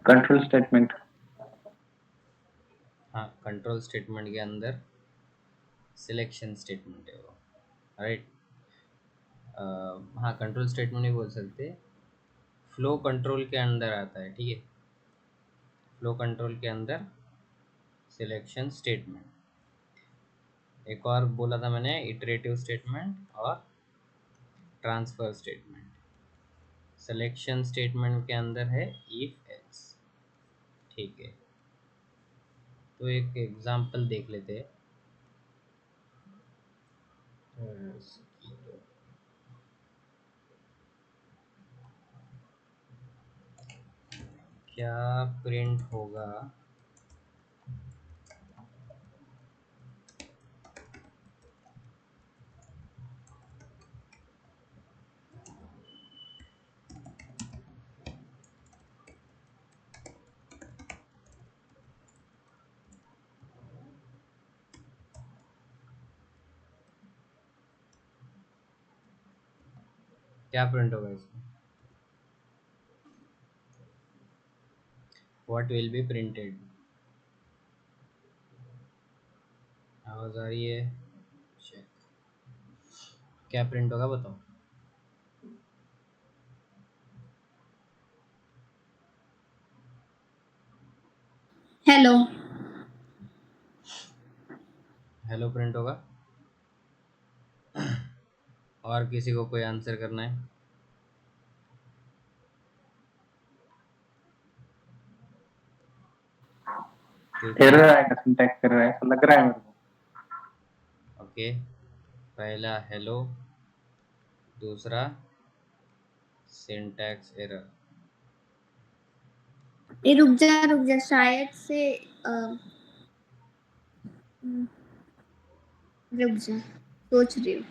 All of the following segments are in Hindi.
Control statement. हाँ, कंट्रोल स्टेटमेंट के अंदर सिलेक्शन स्टेटमेंट है वो, राइट। हाँ, कंट्रोल स्टेटमेंट नहीं बोल सकते, फ्लो कंट्रोल के अंदर आता है, ठीक है। फ्लो कंट्रोल के अंदर सिलेक्शन स्टेटमेंट, एक और बोला था मैंने, इटरेटिव स्टेटमेंट और ट्रांसफर स्टेटमेंट। सिलेक्शन स्टेटमेंट के अंदर है इफ एल्स, ठीक है। तो एक एग्जांपल देख लेते हैं। क्या प्रिंट होगा क्या प्रिंट होगा इसमें? What will be printed? आवाज आ रही है? चेक। क्या प्रिंट होगा बताओ। हेलो। हेलो प्रिंट होगा। और किसी को कोई आंसर करना है? क्योंकि एरर आएगा, सिंटैक्स एरर है, ऐसा लग रहा है मेरे को। ओके, पहला हेलो, दूसरा सिंटैक्स एरर। ये रुक जा शायद से रुक जा, सोच रही हूँ।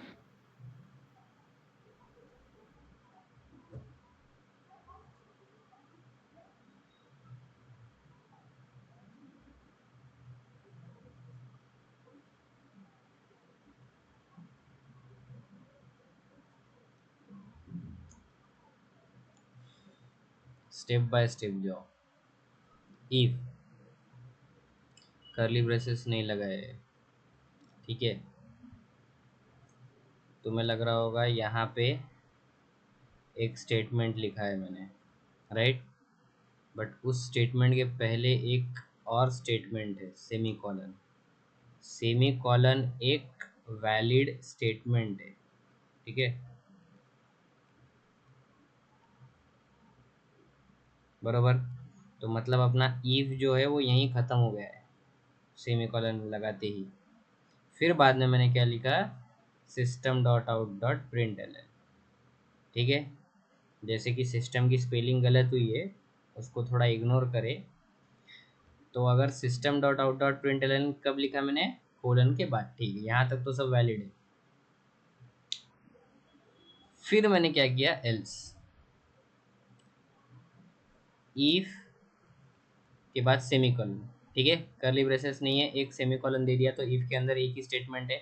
स्टेप बाय स्टेप जाओ। इफ कर्ली ब्रेसेस नहीं लगाए, ठीक है। तुम्हें लग रहा होगा यहाँ पे एक स्टेटमेंट लिखा है मैंने, राइट। बट उस स्टेटमेंट के पहले एक और स्टेटमेंट है, सेमी कॉलन। सेमी कॉलन एक वैलिड स्टेटमेंट है, ठीक है। बरोबर। तो मतलब अपना इफ जो है वो यहीं ख़त्म हो गया है सेमी कॉलन लगाते ही। फिर बाद में मैंने क्या लिखा, system dot out dot print L, ठीक है। जैसे कि सिस्टम की स्पेलिंग गलत हुई है, उसको थोड़ा इग्नोर करें। तो अगर system dot out dot print L कब लिखा मैंने, कोलन के बाद, ठीक है। यहाँ तक तो सब वैलिड है। फिर मैंने क्या किया, एल्स। इफ के बाद सेमी कॉलन, ठीक है। कर्ली ब्रेसेस नहीं है, एक सेमी कॉलन दे दिया, तो इफ के अंदर एक ही स्टेटमेंट है,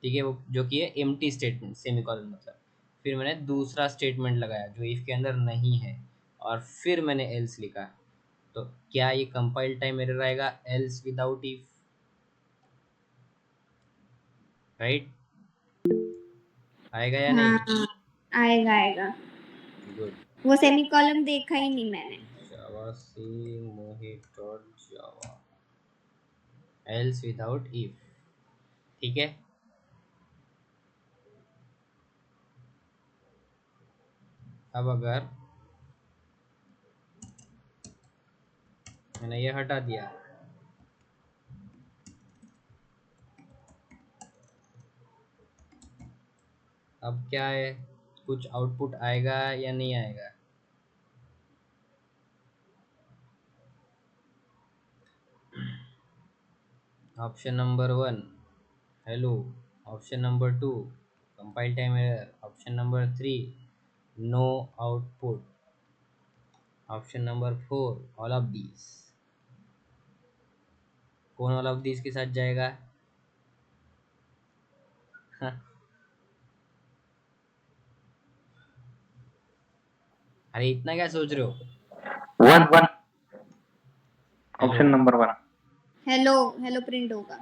ठीक है, वो जो कि है एम्प्टी स्टेटमेंट, सेमी कॉलन मतलब। फिर मैंने दूसरा स्टेटमेंट लगाया जो इफ के अंदर नहीं है, और फिर मैंने एल्स लिखा। तो क्या ये कंपाइल टाइम एरर आएगा, एल्स विदाउट इफ, राइट? आएगा या नहीं? हाँ, आएगा आएगा। गुड। वो सेमीकोलन देखा ही नहीं मैंने। Javac Mohit dot java, else without if, ठीक है। अब अगर मैंने ये हटा दिया, अब क्या है, कुछ आउटपुट आएगा या नहीं आएगा? Option number 1 hello, option number 2 compile time error, option number 3 no output, option number 4 all of these. कौन ऑल ऑफ दीज के साथ जाएगा? अरे इतना क्या सोच रहे हो? One one. Option number 1। Hello hello print होगा।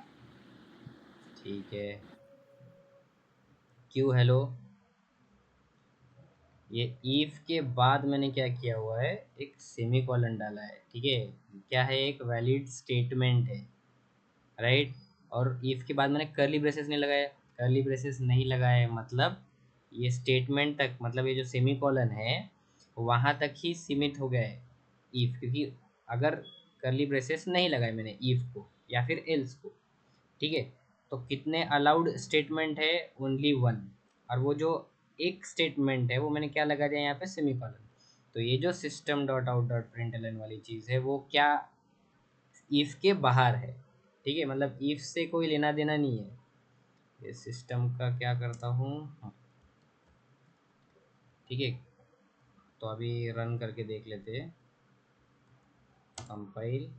ठीक है, क्यों हेलो? ये if के बाद मैंने क्या किया हुआ है, एक सेमी कॉलन डाला है। ठीक है, क्या है, एक वैलिड स्टेटमेंट है, राइट। और if के बाद मैंने कर्ली ब्रेसेस नहीं लगाया, कर्ली ब्रेसेस नहीं लगाया मतलब ये स्टेटमेंट तक, मतलब ये जो सेमी कॉलन है वहाँ तक ही सीमित हो गया है if, क्योंकि अगर कर्ली ब्रेसेस नहीं लगाए मैंने if को या फिर else को, ठीक है, तो कितने अलाउड स्टेटमेंट है, ओनली 1। और वो जो एक स्टेटमेंट है वो मैंने क्या लगा दिया यहाँ पे, सेमी कॉलन। तो ये जो system dot out dot println वाली चीज़ है वो क्या, if के बाहर है। ठीक है, मतलब if से कोई लेना देना नहीं है। ये सिस्टम का क्या करता हूँ, ठीक है, तो अभी रन करके देख लेते हैं। कंपाइल,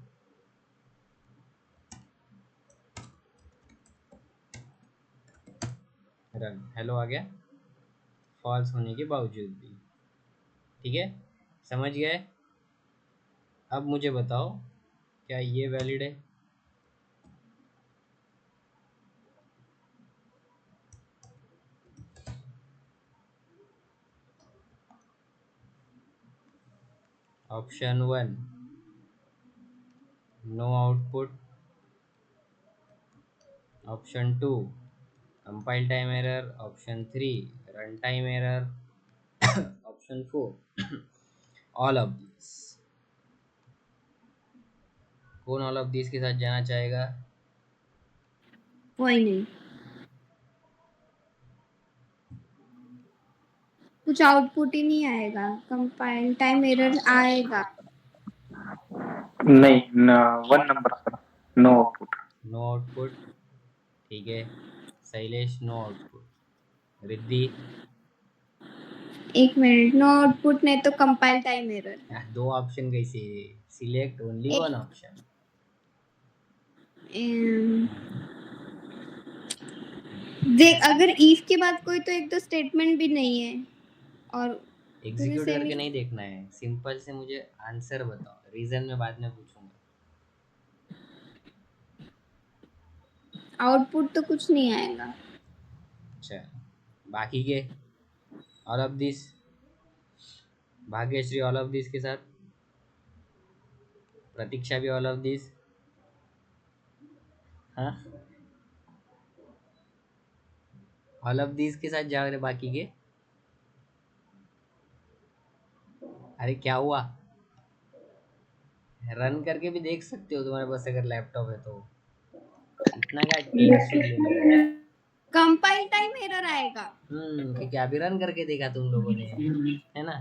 रन, हेलो आ गया फॉल्स होने के बावजूद भी। ठीक है, समझ गए? अब मुझे बताओ क्या ये वैलिड है? Option 1 no output, option 2 compile time error, option 3 run time error, option 4 all of this. कौन ऑल ऑफ दिस के साथ जाना चाहेगा? कोई नहीं, कुछ आउटपुट ही नहीं आएगा, कंपाइल टाइम एरर आएगा। नहीं, 1 number sir, no output. No output, ठीक है। शैलेश नो आउटपुट, रिद्धि एक मिनट, नो आउटपुट नहीं तो कंपाइल टाइम एरर। दो ऑप्शन कैसे, सिलेक्ट ओनली वन ऑप्शन। देख, अगर इफ के बाद कोई तो एक तो स्टेटमेंट भी नहीं है और तुझे एग्जीक्यूट सेमी करके नहीं देखना है, सिंपल से मुझे आंसर बताओ, रीजन में बाद में पूछूंगा। आउटपुट तो कुछ नहीं आएगा। अच्छा, बाकी के all of this, Bhagyashree all of this के साथ, प्रतीक्षा भी ऑल ऑफ दिस, हाँ ऑल ऑफ दिस के साथ जाओ रे बाकी के। अरे क्या हुआ, रन करके भी देख सकते हो तुम्हारे पास अगर लैपटॉप है तो, इतना क्या टेंशन ले रहे हो? कंपाइल टाइम एरर आएगा। क्योंकि अभी रन करके देखा तुम लोगों ने, है ना।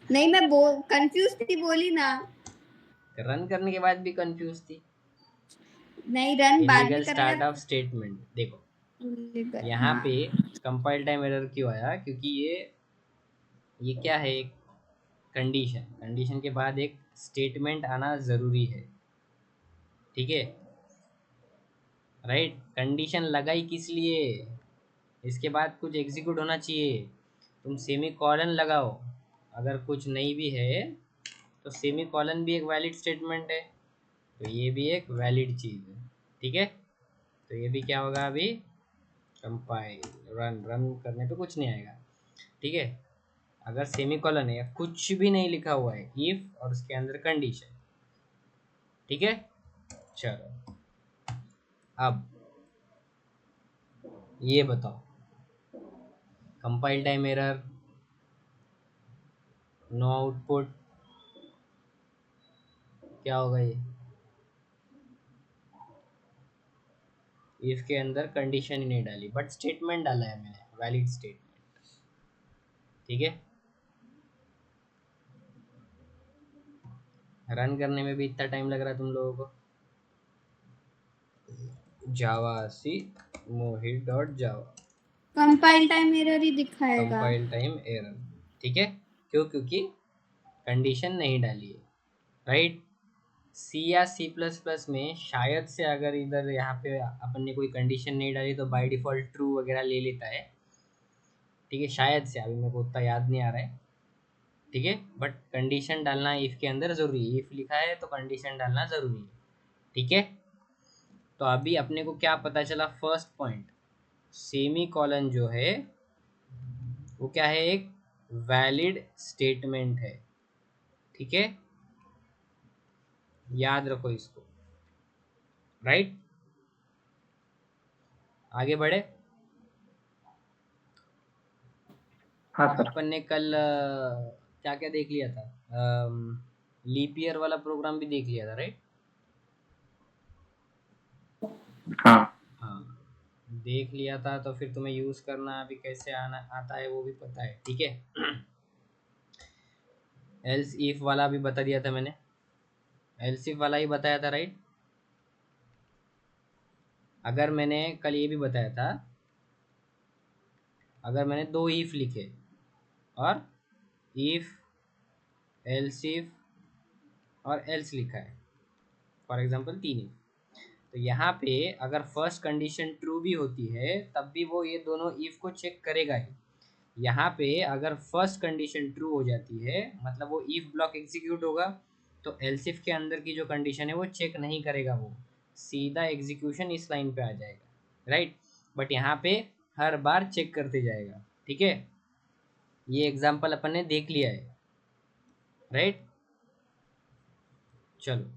नहीं, मैं कंफ्यूज थी, बोली ना। रन करने के बाद भी कंफ्यूज थी। नहीं, रन बाद इलीगल में करना स्टार्ट ऑफ स्टेटमेंट, देखो है। यहाँ हाँ, पे कंपाइल टाइम एरर क्यों आया, क्योंकि ये क्या है, एक कंडीशन, कंडीशन के बाद एक स्टेटमेंट आना ज़रूरी है। ठीक है, राइट। कंडीशन लगाई किस लिए, इसके बाद कुछ एग्जीक्यूट होना चाहिए, तुम सेमी कॉलन लगाओ। अगर कुछ नहीं भी है तो सेमी कॉलन भी एक वैलिड स्टेटमेंट है, तो ये भी एक वैलिड चीज़ है। ठीक है, तो ये भी क्या होगा, अभी कंपाइल रन, रन करने पे कुछ नहीं आएगा। ठीक है, अगर सेमी कॉलन है या कुछ भी नहीं लिखा हुआ है, इफ और उसके अंदर कंडीशन। ठीक है, चलो अब ये बताओ, compile time error, no output, क्या होगा ये, इफ के अंदर कंडीशन ही नहीं डाली बट स्टेटमेंट डाला है मैंने, वैलिड स्टेटमेंट। ठीक है, रन करने में भी इतना टाइम लग रहा है तुम लोगों को। Javac Mohit dot java, compile time error ही दिखाएगा। कंपाइल टाइम एरर, ठीक है, क्यों, क्योंकि कंडीशन नहीं डाली है, राइट। सी या सी प्लस प्लस में शायद से अगर इधर यहाँ पे अपन ने कोई कंडीशन नहीं डाली तो बाय डिफ़ॉल्ट ट्रू वगैरह ले लेता है। ठीक है, शायद से, अभी मेरे को उतना याद नहीं आ रहा है। ठीक है, बट कंडीशन डालना इफ के अंदर जरूरी है, इफ लिखा है तो कंडीशन डालना जरूरी है, ठीक है। तो अभी अपने को क्या पता चला, फर्स्ट पॉइंट, सेमी कॉलन जो है वो क्या है, एक वैलिड स्टेटमेंट है, ठीक है, याद रखो इसको, राइट। आगे बढ़े। हाँ सर। अपन ने कल क्या क्या देख लिया था, लीप ईयर वाला प्रोग्राम भी देख लिया था, राइट। हाँ हाँ, देख लिया था, तो फिर तुम्हें यूज करना अभी कैसे आना आता है वो भी पता है, ठीक है। एल्स इफ वाला भी बता दिया था मैंने, एल्स इफ वाला ही बताया था, राइट। अगर मैंने कल ये भी बताया था, अगर मैंने दो इफ लिखे और इफ, एल्स इफ और एल्स लिखा है, फॉर एग्जांपल तीन इफ, तो यहाँ पे अगर फर्स्ट कंडीशन ट्रू भी होती है तब भी वो ये दोनों इफ को चेक करेगा ही। यहाँ पे अगर फर्स्ट कंडीशन ट्रू हो जाती है मतलब वो इफ ब्लॉक एग्जीक्यूट होगा, तो एल्स इफ के अंदर की जो कंडीशन है वो चेक नहीं करेगा, वो सीधा एग्जीक्यूशन इस लाइन पे आ जाएगा, राइट। बट यहाँ पे हर बार चेक करते जाएगा, ठीक है। ये एग्जाम्पल अपन ने देख लिया है, राइट। चलो,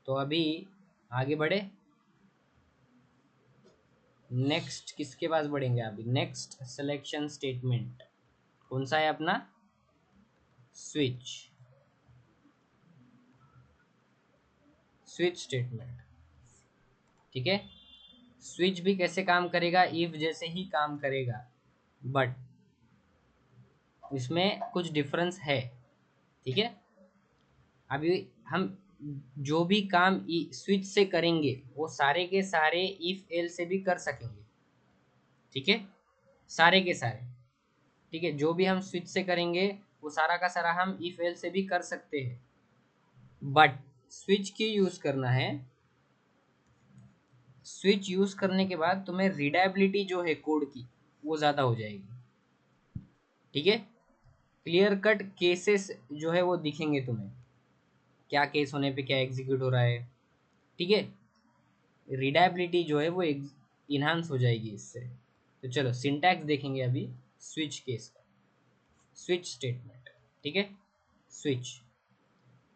तो अभी आगे बढ़े, नेक्स्ट किसके पास बढ़ेंगे अभी, नेक्स्ट सिलेक्शन स्टेटमेंट कौन सा है अपना, स्विच, स्विच स्टेटमेंट, ठीक है। स्विच भी कैसे काम करेगा, इफ जैसे ही काम करेगा, बट इसमें कुछ डिफरेंस है, ठीक है। अभी हम जो भी काम स्विच से करेंगे वो सारे के सारे इफ एल से भी कर सकेंगे, ठीक है, सारे के सारे, ठीक है। जो भी हम स्विच से करेंगे वो सारा का सारा हम इफ एल से भी कर सकते हैं, बट स्विच की यूज करना है। स्विच यूज करने के बाद तुम्हें रीडाबिलिटी जो है कोड की वो ज़्यादा हो जाएगी, ठीक है। क्लियर कट केसेस जो है वो दिखेंगे तुम्हें, क्या केस होने पे क्या एग्जीक्यूट हो रहा है, ठीक है। रीडाबिलिटी जो है वो इन्हांस हो जाएगी इससे। तो चलो सिंटैक्स देखेंगे अभी स्विच केस का, स्विच स्टेटमेंट, ठीक है। स्विच,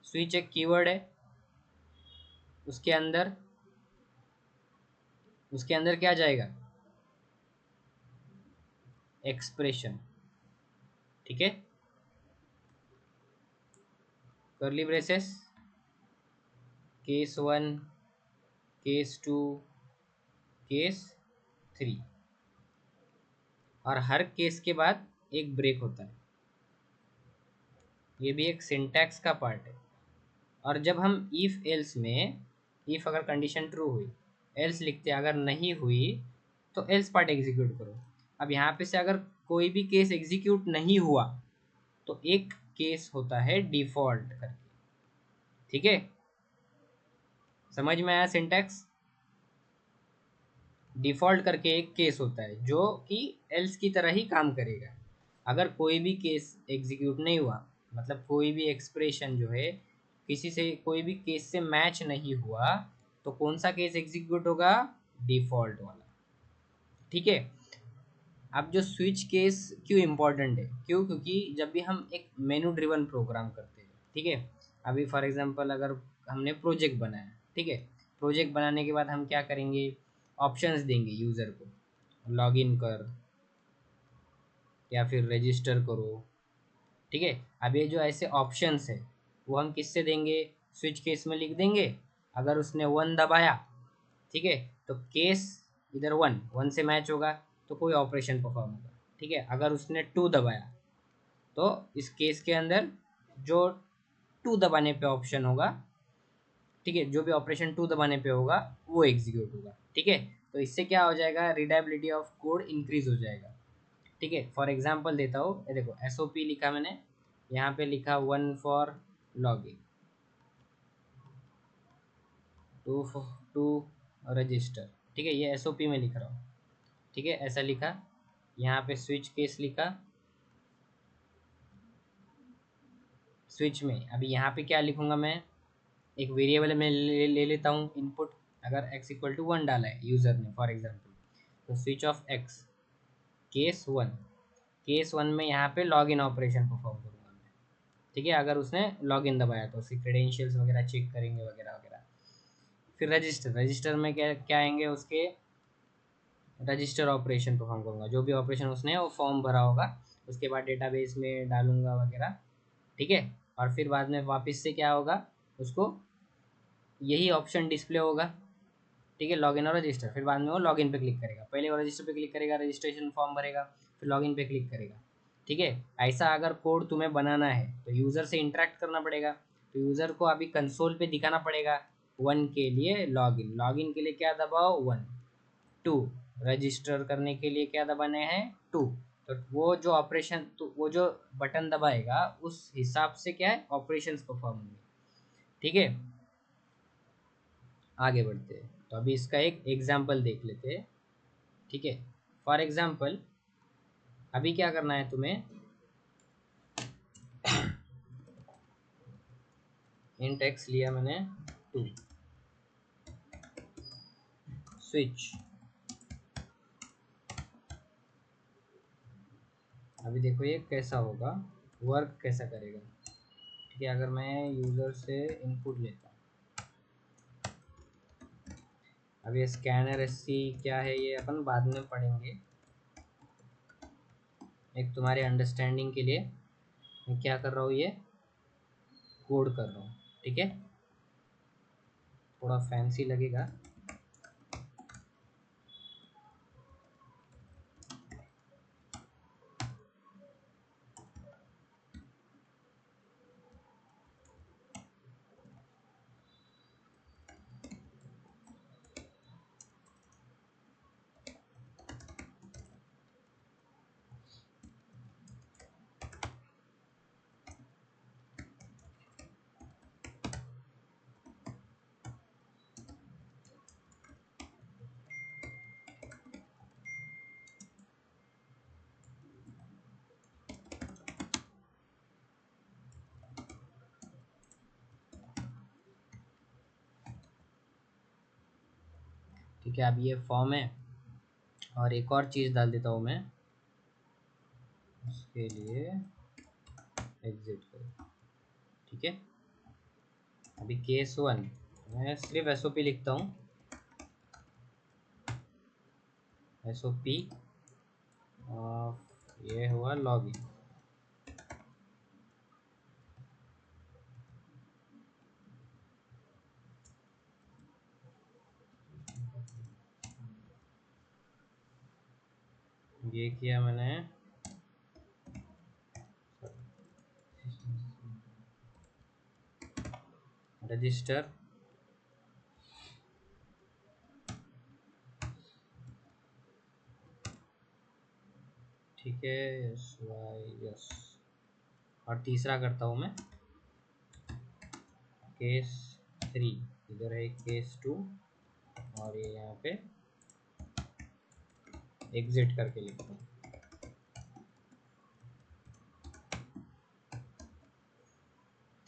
स्विच एक कीवर्ड है, उसके अंदर क्या जाएगा, एक्सप्रेशन, ठीक है, curly braces, case 1, case 2, case 3, और हर केस के बाद एक ब्रेक होता है, ये भी एक सिंटैक्स का पार्ट है। और जब हम इफ एल्स में, इफ अगर कंडीशन ट्रू हुई, एल्स लिखते, अगर नहीं हुई तो एल्स पार्ट एग्जीक्यूट करो। अब यहाँ पे से अगर कोई भी केस एग्जीक्यूट नहीं हुआ तो एक केस होता है डिफॉल्ट करके, ठीक है। समझ में आया सिंटैक्स, डिफॉल्ट करके एक केस होता है जो कि एल्स की तरह ही काम करेगा। अगर कोई भी केस एग्जीक्यूट नहीं हुआ, मतलब कोई भी एक्सप्रेशन जो है किसी से, कोई भी केस से मैच नहीं हुआ, तो कौन सा केस एग्जीक्यूट होगा, डिफॉल्ट वाला, ठीक है। अब जो स्विच केस क्यों इम्पोर्टेंट है, क्यों, क्योंकि जब भी हम एक मेनू ड्रिवन प्रोग्राम करते हैं, ठीक है। अभी फॉर एग्जांपल अगर हमने प्रोजेक्ट बनाया, ठीक है, प्रोजेक्ट बनाने के बाद हम क्या करेंगे, ऑप्शंस देंगे यूज़र को, लॉगिन कर या फिर रजिस्टर करो, ठीक है। अब ये जो ऐसे ऑप्शंस है वो हम किससे देंगे, स्विच केस में लिख देंगे। अगर उसने 1 दबाया, ठीक है, तो केस इधर 1 से मैच होगा तो कोई ऑपरेशन परफॉर्म होगा, ठीक है। अगर उसने 2 दबाया तो इस केस के अंदर जो 2 दबाने पे ऑप्शन होगा, ठीक है, जो भी ऑपरेशन 2 दबाने पे होगा वो एग्जीक्यूट होगा, ठीक है। तो इससे क्या हो जाएगा, रीडाबिलिटी ऑफ कोड इंक्रीज हो जाएगा, ठीक है। फॉर एग्जांपल देता हूँ, ये देखो एसओपी लिखा मैंने, यहाँ पे लिखा 1 फॉर लॉगिन, 2 टू रजिस्टर, ठीक है, ये एसओपी में लिख रहा हूँ, ठीक है, ऐसा लिखा। यहाँ पे स्विच केस लिखा, स्विच में अभी यहाँ पे क्या लिखूंगा मैं, एक वेरिएबल में ले लेता हूँ इनपुट, अगर x इक्वल टू 1 डाला है यूज़र ने फॉर एग्जांपल, तो स्विच ऑफ x केस 1 में यहाँ पे लॉगिन ऑपरेशन परफॉर्म करूँगा मैं, ठीक है। अगर उसने लॉगिन दबाया तो उसकी क्रेडेंशियल्स वगैरह चेक करेंगे वगैरह वगैरह। फिर रजिस्टर में क्या क्या आएंगे, उसके रजिस्टर ऑपरेशन परफॉर्म करूँगा, जो भी ऑपरेशन उसने वो फॉर्म भरा होगा, उसके बाद डेटाबेस में डालूंगा वगैरह, ठीक है। और फिर बाद में वापस से क्या होगा, उसको यही ऑप्शन डिस्प्ले होगा, ठीक है, लॉगिन और रजिस्टर। फिर बाद में वो लॉगिन पे क्लिक करेगा, पहले वो रजिस्टर पे क्लिक करेगा, रजिस्ट्रेशन फॉर्म भरेगा, फिर लॉगिन पे क्लिक करेगा, ठीक है। ऐसा अगर कोड तुम्हें बनाना है तो यूज़र से इंटरेक्ट करना पड़ेगा, तो यूज़र को अभी कंसोल पे दिखाना पड़ेगा 1 के लिए लॉगिन के लिए क्या दबाओ 1, 2 रजिस्टर करने के लिए क्या दबाने हैं 2। तो वो जो ऑपरेशन, तो वो जो बटन दबाएगा उस हिसाब से क्या है ऑपरेशंस परफॉर्म होंगे, ठीक है। आगे बढ़ते हैं, तो अभी इसका एक एग्जाम्पल देख लेते हैं, ठीक है। फॉर एग्जाम्पल अभी क्या करना है तुम्हें, इंट एक्स लिया मैंने 2, स्विच, अभी देखो ये कैसा होगा, वर्क कैसा करेगा, ठीक है। अगर मैं यूज़र से इनपुट लेता हूँ, अब ये स्कैनर एससी क्या है ये अपन बाद में पढ़ेंगे, एक तुम्हारे अंडरस्टैंडिंग के लिए मैं क्या कर रहा हूँ, ये कोड कर रहा हूँ, ठीक है। थोड़ा फैंसी लगेगा, ठीक है। अब ये फॉर्म है, और एक और चीज़ डाल देता हूँ मैं, उसके लिए एग्जिट करो, ठीक है। अभी केस 1 मैं सिर्फ एसओपी लिखता हूँ, एसओपी ये हुआ लॉगिन, ये किया मैंने, रजिस्टर, ठीक है, यस वाई यस। और तीसरा करता हूँ मैं केस 3, इधर है केस 2, और ये यहाँ पे एग्जिट करके लिखता हूँ,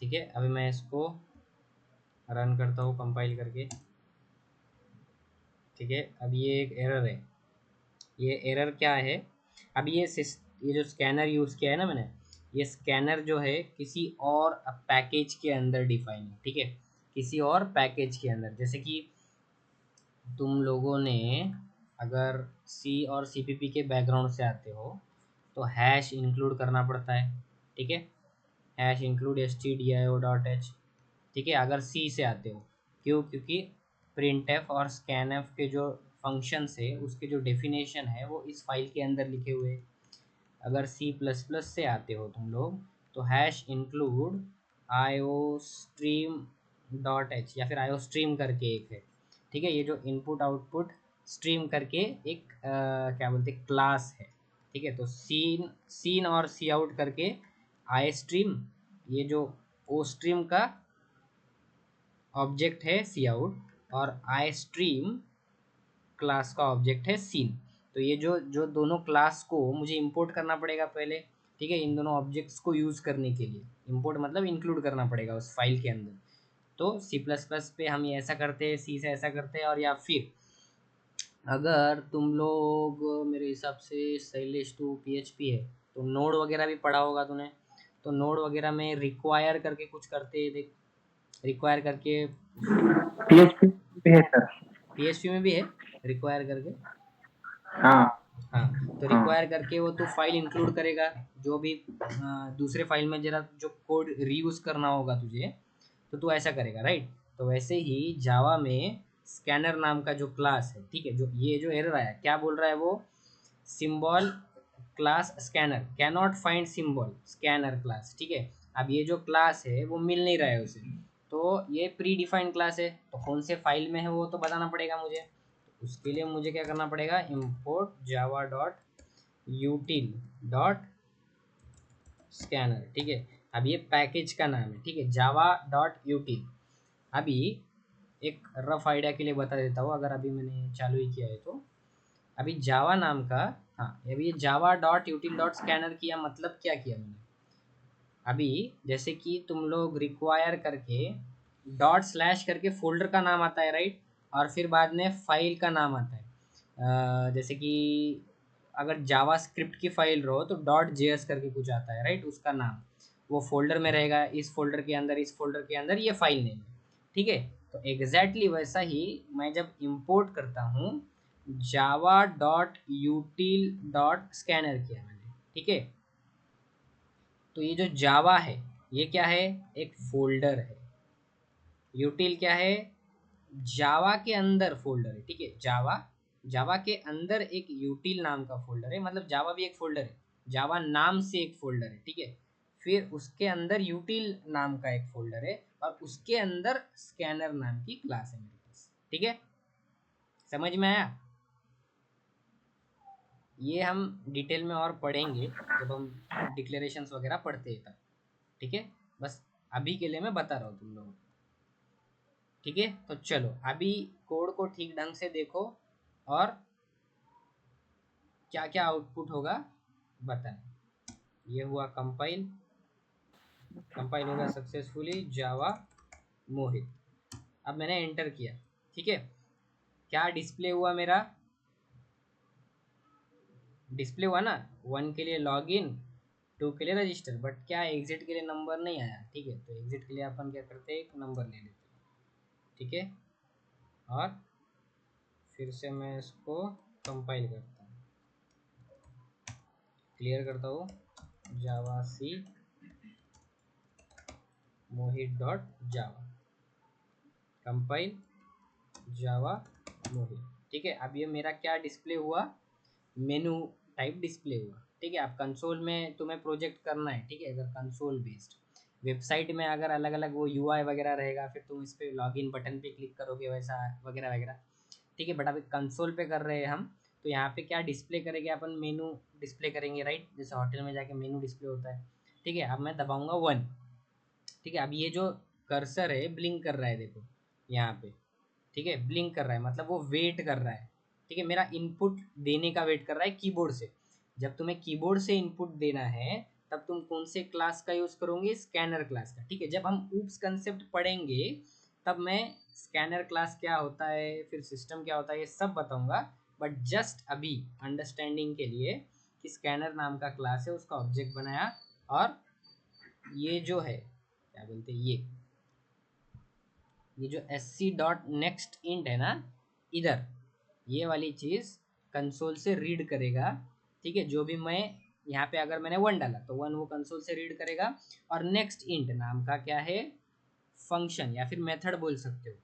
ठीक है। अभी मैं इसको रन करता हूँ कंपाइल करके, ठीक है। अब ये एक एरर है, ये एरर क्या है, अब ये जो स्कैनर यूज़ किया है ना मैंने, ये स्कैनर जो है किसी और पैकेज के अंदर डिफाइन है, ठीक है, किसी और पैकेज के अंदर। जैसे कि तुम लोगों ने अगर सी और सीपीपी के बैकग्राउंड से आते हो तो हैश इंक्लूड करना पड़ता है, ठीक है, हैश इंक्लूड stdio.h, ठीक है। अगर सी से आते हो, क्यों, क्योंकि printf और scanf के जो फंक्शंस है उसके जो डेफिनेशन है वो इस फाइल के अंदर लिखे हुए हैं। अगर सी प्लस प्लस से आते हो तुम लोग तो हैश इंक्लूड iostream.h या फिर iostream करके एक है, ठीक है। ये जो इनपुट आउटपुट स्ट्रीम करके एक क्या बोलते हैं क्लास है, ठीक है। तो सीन और सी आउट करके आई स्ट्रीम, ये जो ओ स्ट्रीम का ऑब्जेक्ट है सी आउट, और आई स्ट्रीम क्लास का ऑब्जेक्ट है सीन। तो ये जो जो दोनों क्लास को मुझे इंपोर्ट करना पड़ेगा पहले, ठीक है, इन दोनों ऑब्जेक्ट्स को यूज़ करने के लिए। इंपोर्ट मतलब इंक्लूड करना पड़ेगा उस फाइल के अंदर। तो सी प्लस प्लस पे हम ये ऐसा करते हैं, सी से ऐसा करते हैं। और या फिर अगर तुम लोग, मेरे हिसाब से शैलेश टू PHP है तो नोड वगैरह भी पढ़ा होगा तूने। तो नोड वगैरह में रिक्वायर करके कुछ करते हैं, देख रिक्वायर करके PHP भी है सर। PHP में भी है रिक्वायर करके। हाँ हाँ, तो हाँ रिक्वायर करके वो तो फाइल इंक्लूड करेगा जो भी दूसरे फाइल में जरा जो कोड रीयूज करना होगा तुझे, तो तू ऐसा करेगा, राइट। तो वैसे ही जावा में स्कैनर नाम का जो क्लास है, ठीक है, जो ये जो एरर आया क्या बोल रहा है वो, symbol class scanner can not find symbol scanner class, ठीक है। अब ये जो क्लास है वो मिल नहीं रहा है उसे, तो ये प्री डिफाइंड क्लास है, तो कौन से फाइल में है वो तो बताना पड़ेगा मुझे। उसके लिए मुझे क्या करना पड़ेगा, import java dot util dot scanner, ठीक है। अब ये पैकेज का नाम है, ठीक है, जावा डॉट util। अभी एक रफ आइडिया के लिए बता देता हूँ, अगर अभी मैंने चालू ही किया है तो अभी जावा नाम का, हाँ, अभी ये जावा डॉट यूटिल डॉट स्कैनर किया, मतलब क्या किया मैंने, अभी जैसे कि तुम लोग रिक्वायर करके डॉट स्लैश करके फोल्डर का नाम आता है, राइट, और फिर बाद में फाइल का नाम आता है। जैसे कि अगर जावा स्क्रिप्ट की फाइल रहो तो डॉट जेएस करके कुछ आता है, राइट, उसका नाम वो फोल्डर में रहेगा, इस फोल्डर के अंदर, इस फोल्डर के अंदर ये फाइल नेम है, ठीक है। तो एग्जैक्टली वैसा ही मैं जब इंपोर्ट करता हूँ जावा डॉट यूटिल डॉट स्कैनर किया मैंने, ठीक है। तो ये जो जावा है ये क्या है, एक फोल्डर है। यूटिल क्या है, जावा के अंदर फोल्डर है, ठीक है। जावा जावा के अंदर एक यूटिल नाम का फोल्डर है, मतलब जावा भी एक फोल्डर है, जावा नाम से एक फोल्डर है, ठीक है। फिर उसके अंदर यूटिल नाम का एक फोल्डर है और उसके अंदर स्कैनर नाम की क्लास है मेरे पास, ठीक है। समझ में आया। ये हम डिटेल में और पढ़ेंगे जब हम डिक्लेरेशंस वगैरह पढ़ते हैं तब, ठीक है। बस अभी के लिए मैं बता रहा हूँ तुम लोगों को, ठीक है। तो चलो अभी कोड को ठीक ढंग से देखो और क्या क्या आउटपुट होगा बताएं। ये हुआ कंपाइल, कंपाइल होगा सक्सेसफुली जावा मोहित। अब मैंने एंटर किया, ठीक है। क्या डिस्प्ले हुआ मेरा, डिस्प्ले हुआ ना, 1 के लिए लॉगिन, 2 के लिए रजिस्टर, बट क्या एग्जिट के लिए नंबर नहीं आया, ठीक है। तो एग्जिट के लिए अपन क्या करते हैं, एक नंबर ले लेते हैं, ठीक है। और फिर से मैं इसको कंपाइल करता हूँ, क्लियर करता हूँ, जावा सी मोहित डॉट जावा, कंपाइल जावा मोहित, ठीक है। अब ये मेरा क्या डिस्प्ले हुआ, मेनू टाइप डिस्प्ले हुआ, ठीक है। अब कंसोल में तुम्हें प्रोजेक्ट करना है, ठीक है, अगर कंसोल बेस्ड वेबसाइट में अगर अलग अलग वो यूआई वगैरह रहेगा, फिर तुम इस पर लॉगिन बटन पे क्लिक करोगे वैसा वगैरह वगैरह, ठीक है। बट अभी कंसोल पे कर रहे हैं हम, तो यहाँ पे क्या डिस्प्ले करेंगे अपन, मेनू डिस्प्ले करेंगे, राइट, जैसे होटल में जाके मेनू डिस्प्ले होता है, ठीक है। अब मैं दबाऊंगा 1, ठीक है। अब ये जो कर्सर है ब्लिंक कर रहा है, देखो यहाँ पे, ठीक है, ब्लिंक कर रहा है, मतलब वो वेट कर रहा है, ठीक है, मेरा इनपुट देने का वेट कर रहा है कीबोर्ड से। जब तुम्हें कीबोर्ड से इनपुट देना है तब तुम कौन से क्लास का यूज़ करोगे, स्कैनर क्लास का, ठीक है। जब हम ऊप्स कंसेप्ट पढ़ेंगे तब मैं स्कैनर क्लास क्या होता है, फिर सिस्टम क्या होता है, ये सब बताऊंगा। बट जस्ट अभी अंडरस्टैंडिंग के लिए कि स्कैनर नाम का क्लास है, उसका ऑब्जेक्ट बनाया, और ये जो है क्या बोलते हैं, ये जो sc डॉट नेक्स्ट इंट है ना, इधर ये वाली चीज़ कंसोल से रीड करेगा, ठीक है। जो भी मैं यहाँ पे अगर मैंने 1 डाला तो 1 वो कंसोल से रीड करेगा। और नेक्स्ट इंट नाम का क्या है, फंक्शन या फिर मेथड बोल सकते हो,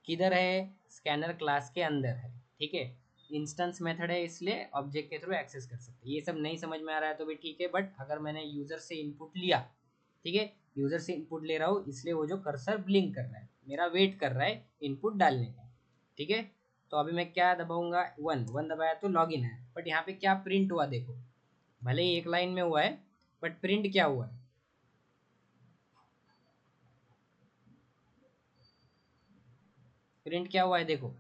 किधर है, स्कैनर क्लास के अंदर है, ठीक है। इंस्टेंस मेथड है इसलिए ऑब्जेक्ट के थ्रू एक्सेस कर सकते हैं। ये सब नहीं समझ में आ रहा है तो भी ठीक है, बट अगर मैंने यूज़र से इनपुट लिया, ठीक है, यूज़र से इनपुट ले रहा हूँ इसलिए वो जो कर्सर ब्लिंक कर रहा है, मेरा वेट कर रहा है इनपुट डालने का, ठीक है। तो अभी मैं क्या दबाऊंगा, 1 दबाया तो लॉगिन है, बट यहाँ पे क्या प्रिंट हुआ देखो, भले ही एक लाइन में हुआ है बट प्रिंट क्या हुआ है, प्रिंट क्या हुआ है देखो,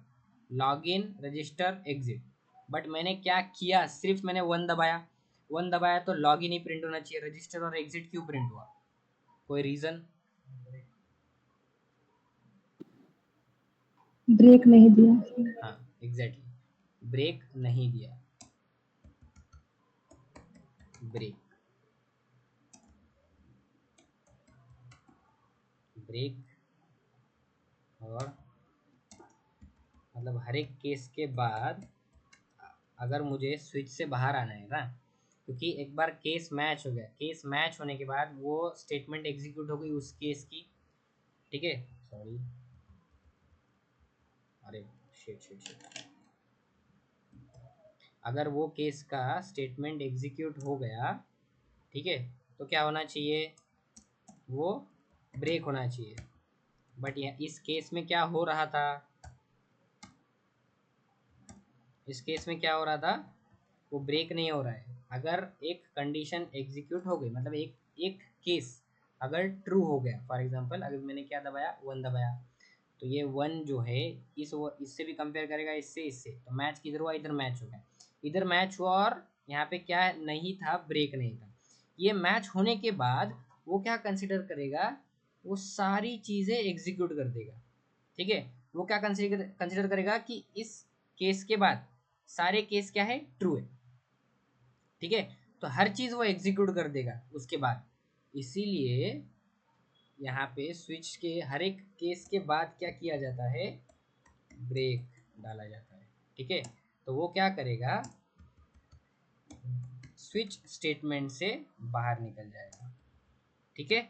लॉगिन रजिस्टर एग्जिट। बट मैंने क्या किया, सिर्फ मैंने 1 दबाया, 1 दबाया तो लॉग इन ही प्रिंट होना चाहिए, रजिस्टर और एग्जिट क्यों प्रिंट हुआ? कोई रीजन? ब्रेक नहीं दिया। हाँ एग्जैक्टली, ब्रेक नहीं दिया, ब्रेक और मतलब हर एक केस के बाद अगर मुझे स्विच से बाहर आना है ना, क्योंकि एक बार केस मैच हो गया, केस मैच होने के बाद वो स्टेटमेंट एग्जीक्यूट हो गई उस केस की, ठीक है, सॉरी, अरे शिट शिट शिट, अगर वो केस का स्टेटमेंट एग्जीक्यूट हो गया, ठीक है, तो क्या होना चाहिए, वो ब्रेक होना चाहिए। बट इस केस में क्या हो रहा था, इस केस में क्या हो रहा था, वो ब्रेक नहीं हो रहा है। अगर एक कंडीशन एग्जीक्यूट हो गई, मतलब एक केस अगर ट्रू हो गया, फॉर एग्जांपल अगर मैंने क्या दबाया, 1 दबाया, तो ये 1 जो है इससे भी कंपेयर करेगा, इससे तो मैच किधर हुआ, इधर मैच हो गया, इधर मैच हुआ, और यहाँ पे क्या नहीं था, ब्रेक नहीं था। ये मैच होने के बाद वो क्या कंसिडर करेगा, वो सारी चीज़ें एग्जीक्यूट कर देगा, ठीक है। वो क्या कंसिडर करेगा कि इस केस के बाद सारे केस क्या है, ट्रू है, ठीक है, तो हर चीज़ वो एग्जीक्यूट कर देगा उसके बाद। इसीलिए यहाँ पे स्विच के हर एक केस के बाद क्या किया जाता है, ब्रेक डाला जाता है, ठीक है। तो वो क्या करेगा, स्विच स्टेटमेंट से बाहर निकल जाएगा, ठीक है।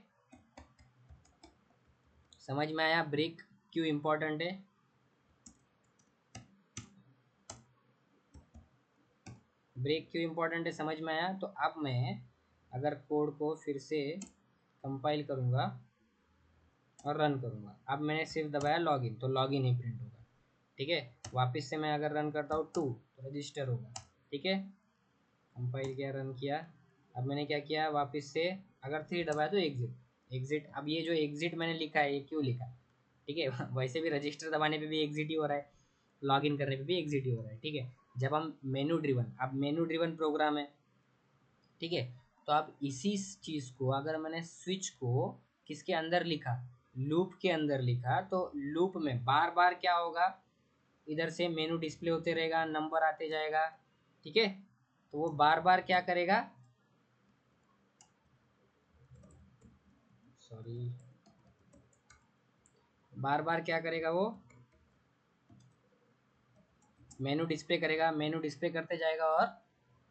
समझ में आया ब्रेक क्यों इंपॉर्टेंट है? ब्रेक क्यों इंपॉर्टेंट है समझ में आया? तो अब मैं अगर कोड को फिर से कंपाइल करूँगा और रन करूँगा, अब मैंने सिर्फ दबाया लॉगिन, तो लॉगिन ही प्रिंट होगा, ठीक है। वापस से मैं अगर रन करता हूँ 2 तो रजिस्टर होगा, ठीक है। कंपाइल किया, रन किया, अब मैंने क्या किया, वापस से अगर 3 दबाया तो एग्जिट। अब ये जो एग्जिट मैंने लिखा है, ये क्यों लिखा है, ठीक है वैसे भी रजिस्टर दबाने पे भी एग्जिट ही हो रहा है, लॉगिन करने पे भी एग्जिट ही हो रहा है, ठीक है। जब हम मेनू ड्रिवन, अब मेनू ड्रिवन प्रोग्राम है, ठीक है, तो अब इसी चीज़ को अगर मैंने स्विच को किसके अंदर लिखा, लूप के अंदर लिखा, तो लूप में बार बार क्या होगा, इधर से मेनू डिस्प्ले होते रहेगा, नंबर आते जाएगा, ठीक है। तो वो बार बार क्या करेगा, सॉरी, बार बार क्या करेगा, वो मेनू डिस्प्ले करेगा, मेनू डिस्प्ले करते जाएगा, और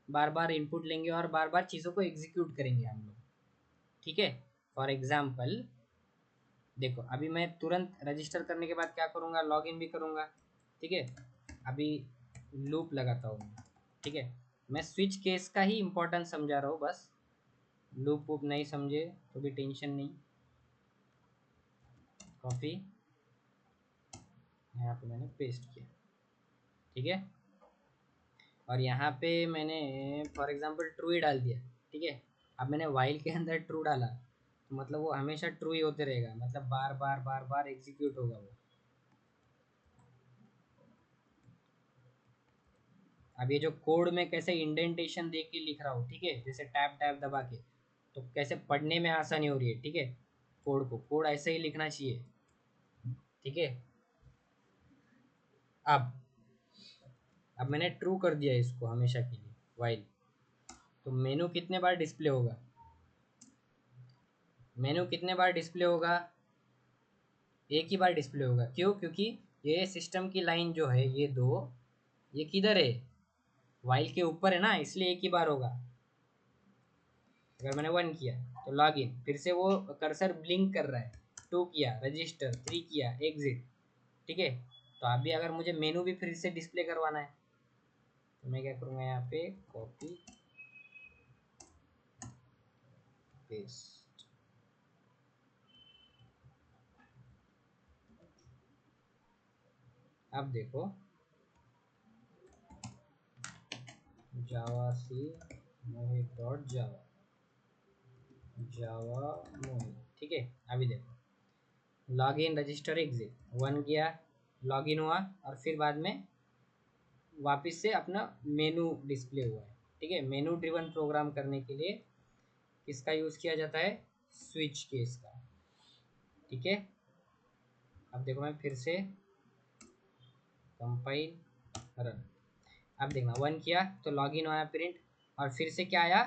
बार बार इनपुट लेंगे और बार बार चीज़ों को एग्जीक्यूट करेंगे हम लोग, ठीक है। फॉर एग्जाम्पल देखो, अभी मैं तुरंत रजिस्टर करने के बाद क्या करूँगा, लॉगिन भी करूँगा, ठीक है। अभी लूप लगाता हूँ, ठीक है। मैं स्विच केस का ही इम्पोर्टेंस समझा रहा हूँ बस, लूप वूप नहीं समझे तो भी टेंशन नहीं। कॉपी, यहाँ पे मैंने पेस्ट किया, ठीक है। और यहाँ पे मैंने फॉर एग्जांपल ट्रू ही डाल दिया, ठीक है। अब मैंने वाइल के अंदर ट्रू डाला, तो मतलब वो हमेशा ट्रू ही होते रहेगा, मतलब बार बार बार बार एग्जीक्यूट होगा वो। अब ये जो कोड में कैसे इंडेंटेशन दे के लिख रहा हूँ, ठीक है, जैसे टैब टैब दबा के, तो कैसे पढ़ने में आसानी हो रही है, ठीक है। कोड ऐसे ही लिखना चाहिए, ठीक है। अब मैंने ट्रू कर दिया इसको हमेशा के लिए वाइल, तो मेनू कितने बार डिस्प्ले होगा, मेनू कितने बार डिस्प्ले होगा, एक ही बार डिस्प्ले होगा। क्यों? क्योंकि ये सिस्टम की लाइन जो है, ये दो, ये किधर है, वाइल के ऊपर है ना, इसलिए एक ही बार होगा। अगर मैंने 1 किया तो लॉगिन, फिर से वो कर्सर ब्लिंक कर रहा है, 2 किया रजिस्टर, 3 किया एग्जिट, ठीक है। तो अभी अगर मुझे मेनू भी फिर से डिस्प्ले करवाना है, तो मैं क्या करूँगा, यहाँ पे कॉपी पेस्ट, अब देखो जावा सी मोहित डॉट जावा, जावा मोहित, ठीक है। अभी देखो लॉगिन रजिस्टर एग्जिट, 1 किया, लॉगिन हुआ, और फिर बाद में वापस से अपना मेनू डिस्प्ले हुआ है, ठीक है। मेनू ड्रिवन प्रोग्राम करने के लिए किसका यूज़ किया जाता है? स्विच केस का, ठीक है। अब देखो मैं फिर से कंपाइल रन, अब देखना 1 किया तो लॉगिन आया प्रिंट, और फिर से क्या आया?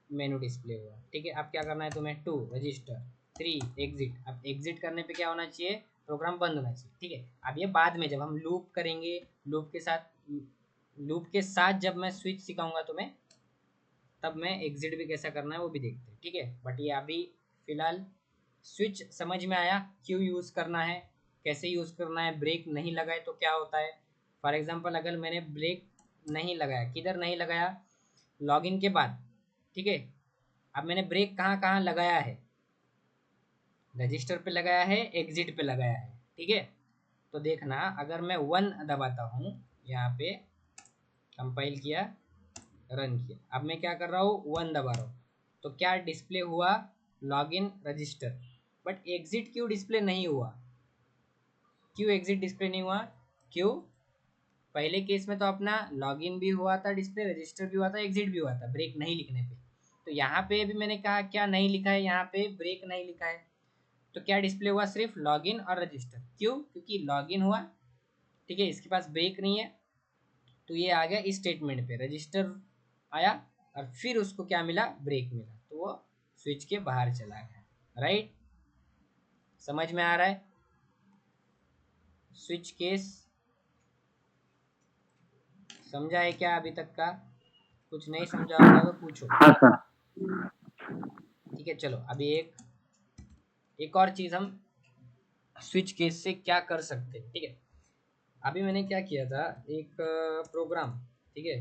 मेनू डिस्प्ले हुआ, ठीक है। अब क्या करना है तुम्हें? 2 रजिस्टर, 3 एग्जिट। अब एग्जिट करने पे क्या होना चाहिए? प्रोग्राम बंद होना चाहिए, ठीक है। अब ये बाद में जब हम लूप करेंगे, लूप के साथ जब मैं स्विच सिखाऊंगा तुम्हें, तब मैं एग्जिट भी कैसा करना है वो भी देखते हैं, ठीक है। बट ये अभी फिलहाल स्विच समझ में आया, क्यों यूज़ करना है, कैसे यूज़ करना है। ब्रेक नहीं लगाए तो क्या होता है? फॉर एग्जांपल अगर मैंने ब्रेक नहीं लगाया, किधर नहीं लगाया? लॉगिन के बाद, ठीक है। अब मैंने ब्रेक कहाँ कहाँ लगाया है? रजिस्टर पे लगाया है, एग्जिट पे लगाया है, ठीक है। तो देखना, अगर मैं 1 दबाता हूँ यहाँ पे, कंपाइल किया, रन किया, अब मैं क्या कर रहा हूँ? 1 दबा रहा हूँ, तो क्या डिस्प्ले हुआ? Login register. बट एग्जिट क्यों डिस्प्ले नहीं हुआ? क्यों एग्जिट डिस्प्ले नहीं हुआ? क्यों? पहले केस में तो अपना लॉगिन भी हुआ था, डिस्प्ले रजिस्टर भी हुआ था, एग्जिट भी हुआ था ब्रेक नहीं लिखने पे। तो यहाँ पे भी मैंने कहा क्या नहीं लिखा है? यहाँ पे ब्रेक नहीं लिखा है, तो क्या डिस्प्ले हुआ? सिर्फ लॉगिन और रजिस्टर। क्यों? क्योंकि लॉगिन हुआ, ठीक है, इसके पास ब्रेक नहीं है, तो ये आ गया इस स्टेटमेंट पे, रजिस्टर आया और फिर उसको क्या मिला? ब्रेक मिला, तो वो स्विच के बाहर चला गया, राइट। समझ में आ रहा है? स्विच केस समझा है क्या अभी तक का? कुछ नहीं समझा होगा तो पूछो। हाँ सर। ठीक है, चलो अभी एक और चीज हम स्विच केस से क्या कर सकते हैं, ठीक है। अभी मैंने क्या किया था, एक प्रोग्राम, ठीक है,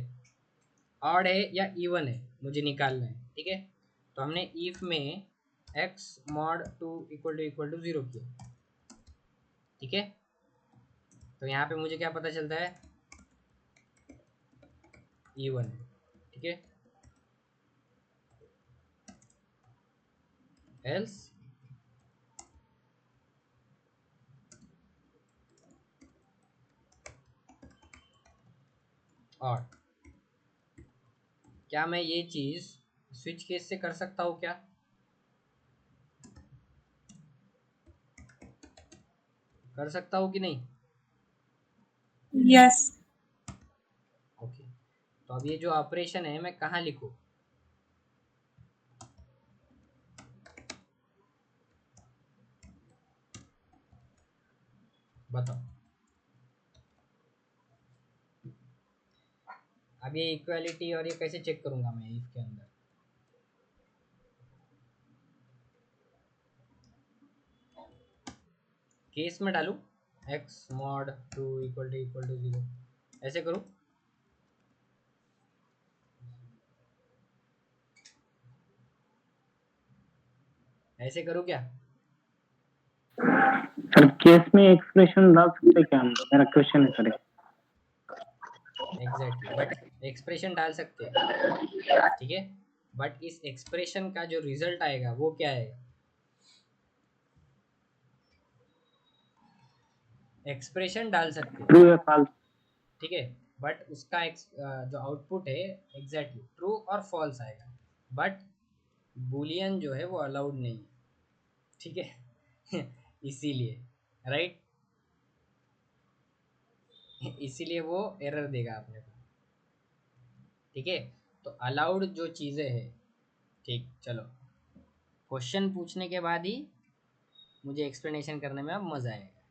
ऑड है या इवन है मुझे निकालना है, ठीक है। तो हमने इफ में x mod 2 इक्वल टू 0 किया, ठीक है। तो यहाँ पे मुझे क्या पता चलता है? इवन है, ठीक है। Else odd. क्या मैं ये चीज स्विच केस से कर सकता हूँ क्या? कर सकता हूँ कि नहीं? यस। ओके, तो अब ये जो ऑपरेशन है मैं कहाँ लिखूँ? बताओ। अब ये इक्वालिटी और ये कैसे चेक करूंगा मैं इफ के अंदर? केस में डालूं x mod 2 इक्वल टू 0, ऐसे करूं? ऐसे करूं क्या? सर केस में एक्सप्रेशन डाल सकते क्या हम? मेरा क्वेश्चन है सर। एग्जैक्टली, बट एक्सप्रेशन डाल सकते हैं, ठीक है। बट इस एक्सप्रेशन का जो रिजल्ट आएगा वो क्या आएगा? एक्सप्रेशन डाल सकते हैं, ट्रू या फॉल्स? ठीक है। बट उसका जो आउटपुट है एग्जैक्टली ट्रू और फॉल्स आएगा, बट बुलियन जो है वो अलाउड नहीं है, ठीक है। इसीलिए, राइट, इसीलिए वो एरर देगा अपने को, ठीक है। तो अलाउड जो चीज़ें हैं, ठीक, चलो क्वेश्चन पूछने के बाद ही मुझे एक्सप्लेनेशन करने में अब मज़ा आएगा,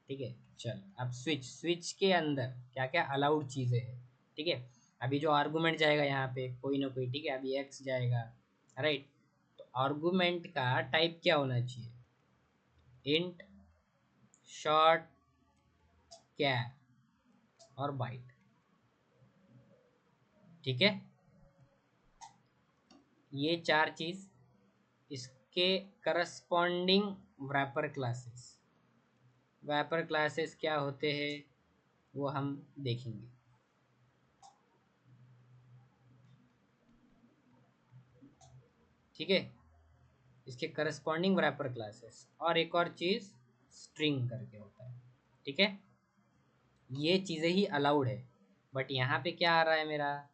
ठीक है। चल अब स्विच के अंदर क्या क्या अलाउड चीज़ें हैं, ठीक है। अभी जो आर्गूमेंट जाएगा यहाँ पे कोई ना कोई, ठीक है, अभी एक्स जाएगा, राइट। तो आर्गूमेंट का टाइप क्या होना चाहिए? इंट, शॉर्ट, कैर और बाइट, ठीक है। ये 4 चीज़, इसके करस्पॉन्डिंग वैपर क्लासेस क्या होते हैं वो हम देखेंगे, ठीक है। इसके करस्पॉन्डिंग रैपर क्लासेस, और एक और चीज़ स्ट्रिंग करके होता है, ठीक है। ये चीज़ें ही अलाउड है, बट यहाँ पे क्या आ रहा है मेरा?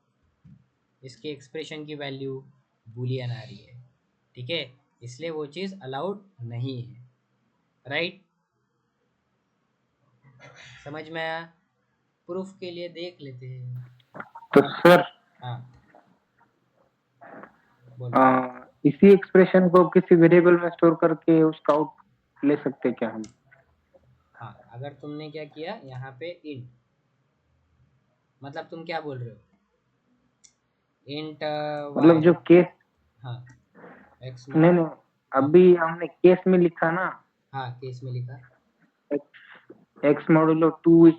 इसके एक्सप्रेशन की वैल्यू बूलियन आ रही है, ठीक है, इसलिए वो चीज़ अलाउड नहीं है, राइट। समझ में आया? प्रूफ के लिए देख लेते हैं। तो सर हाँ बोलो। इसी एक्सप्रेशन को किसी वेरिएबल में स्टोर करके उसका आउट ले सकते हैं क्या हम? हाँ, अगर तुमने क्या किया यहाँ पे इंट, मतलब तुम क्या बोल रहे हो, इंट मतलब वाई, जो केस, हाँ एक्स नहीं नॉट, नहीं, हाँ अभी हमने केस में लिखा ना, हाँ केस में लिखा, x modulo 2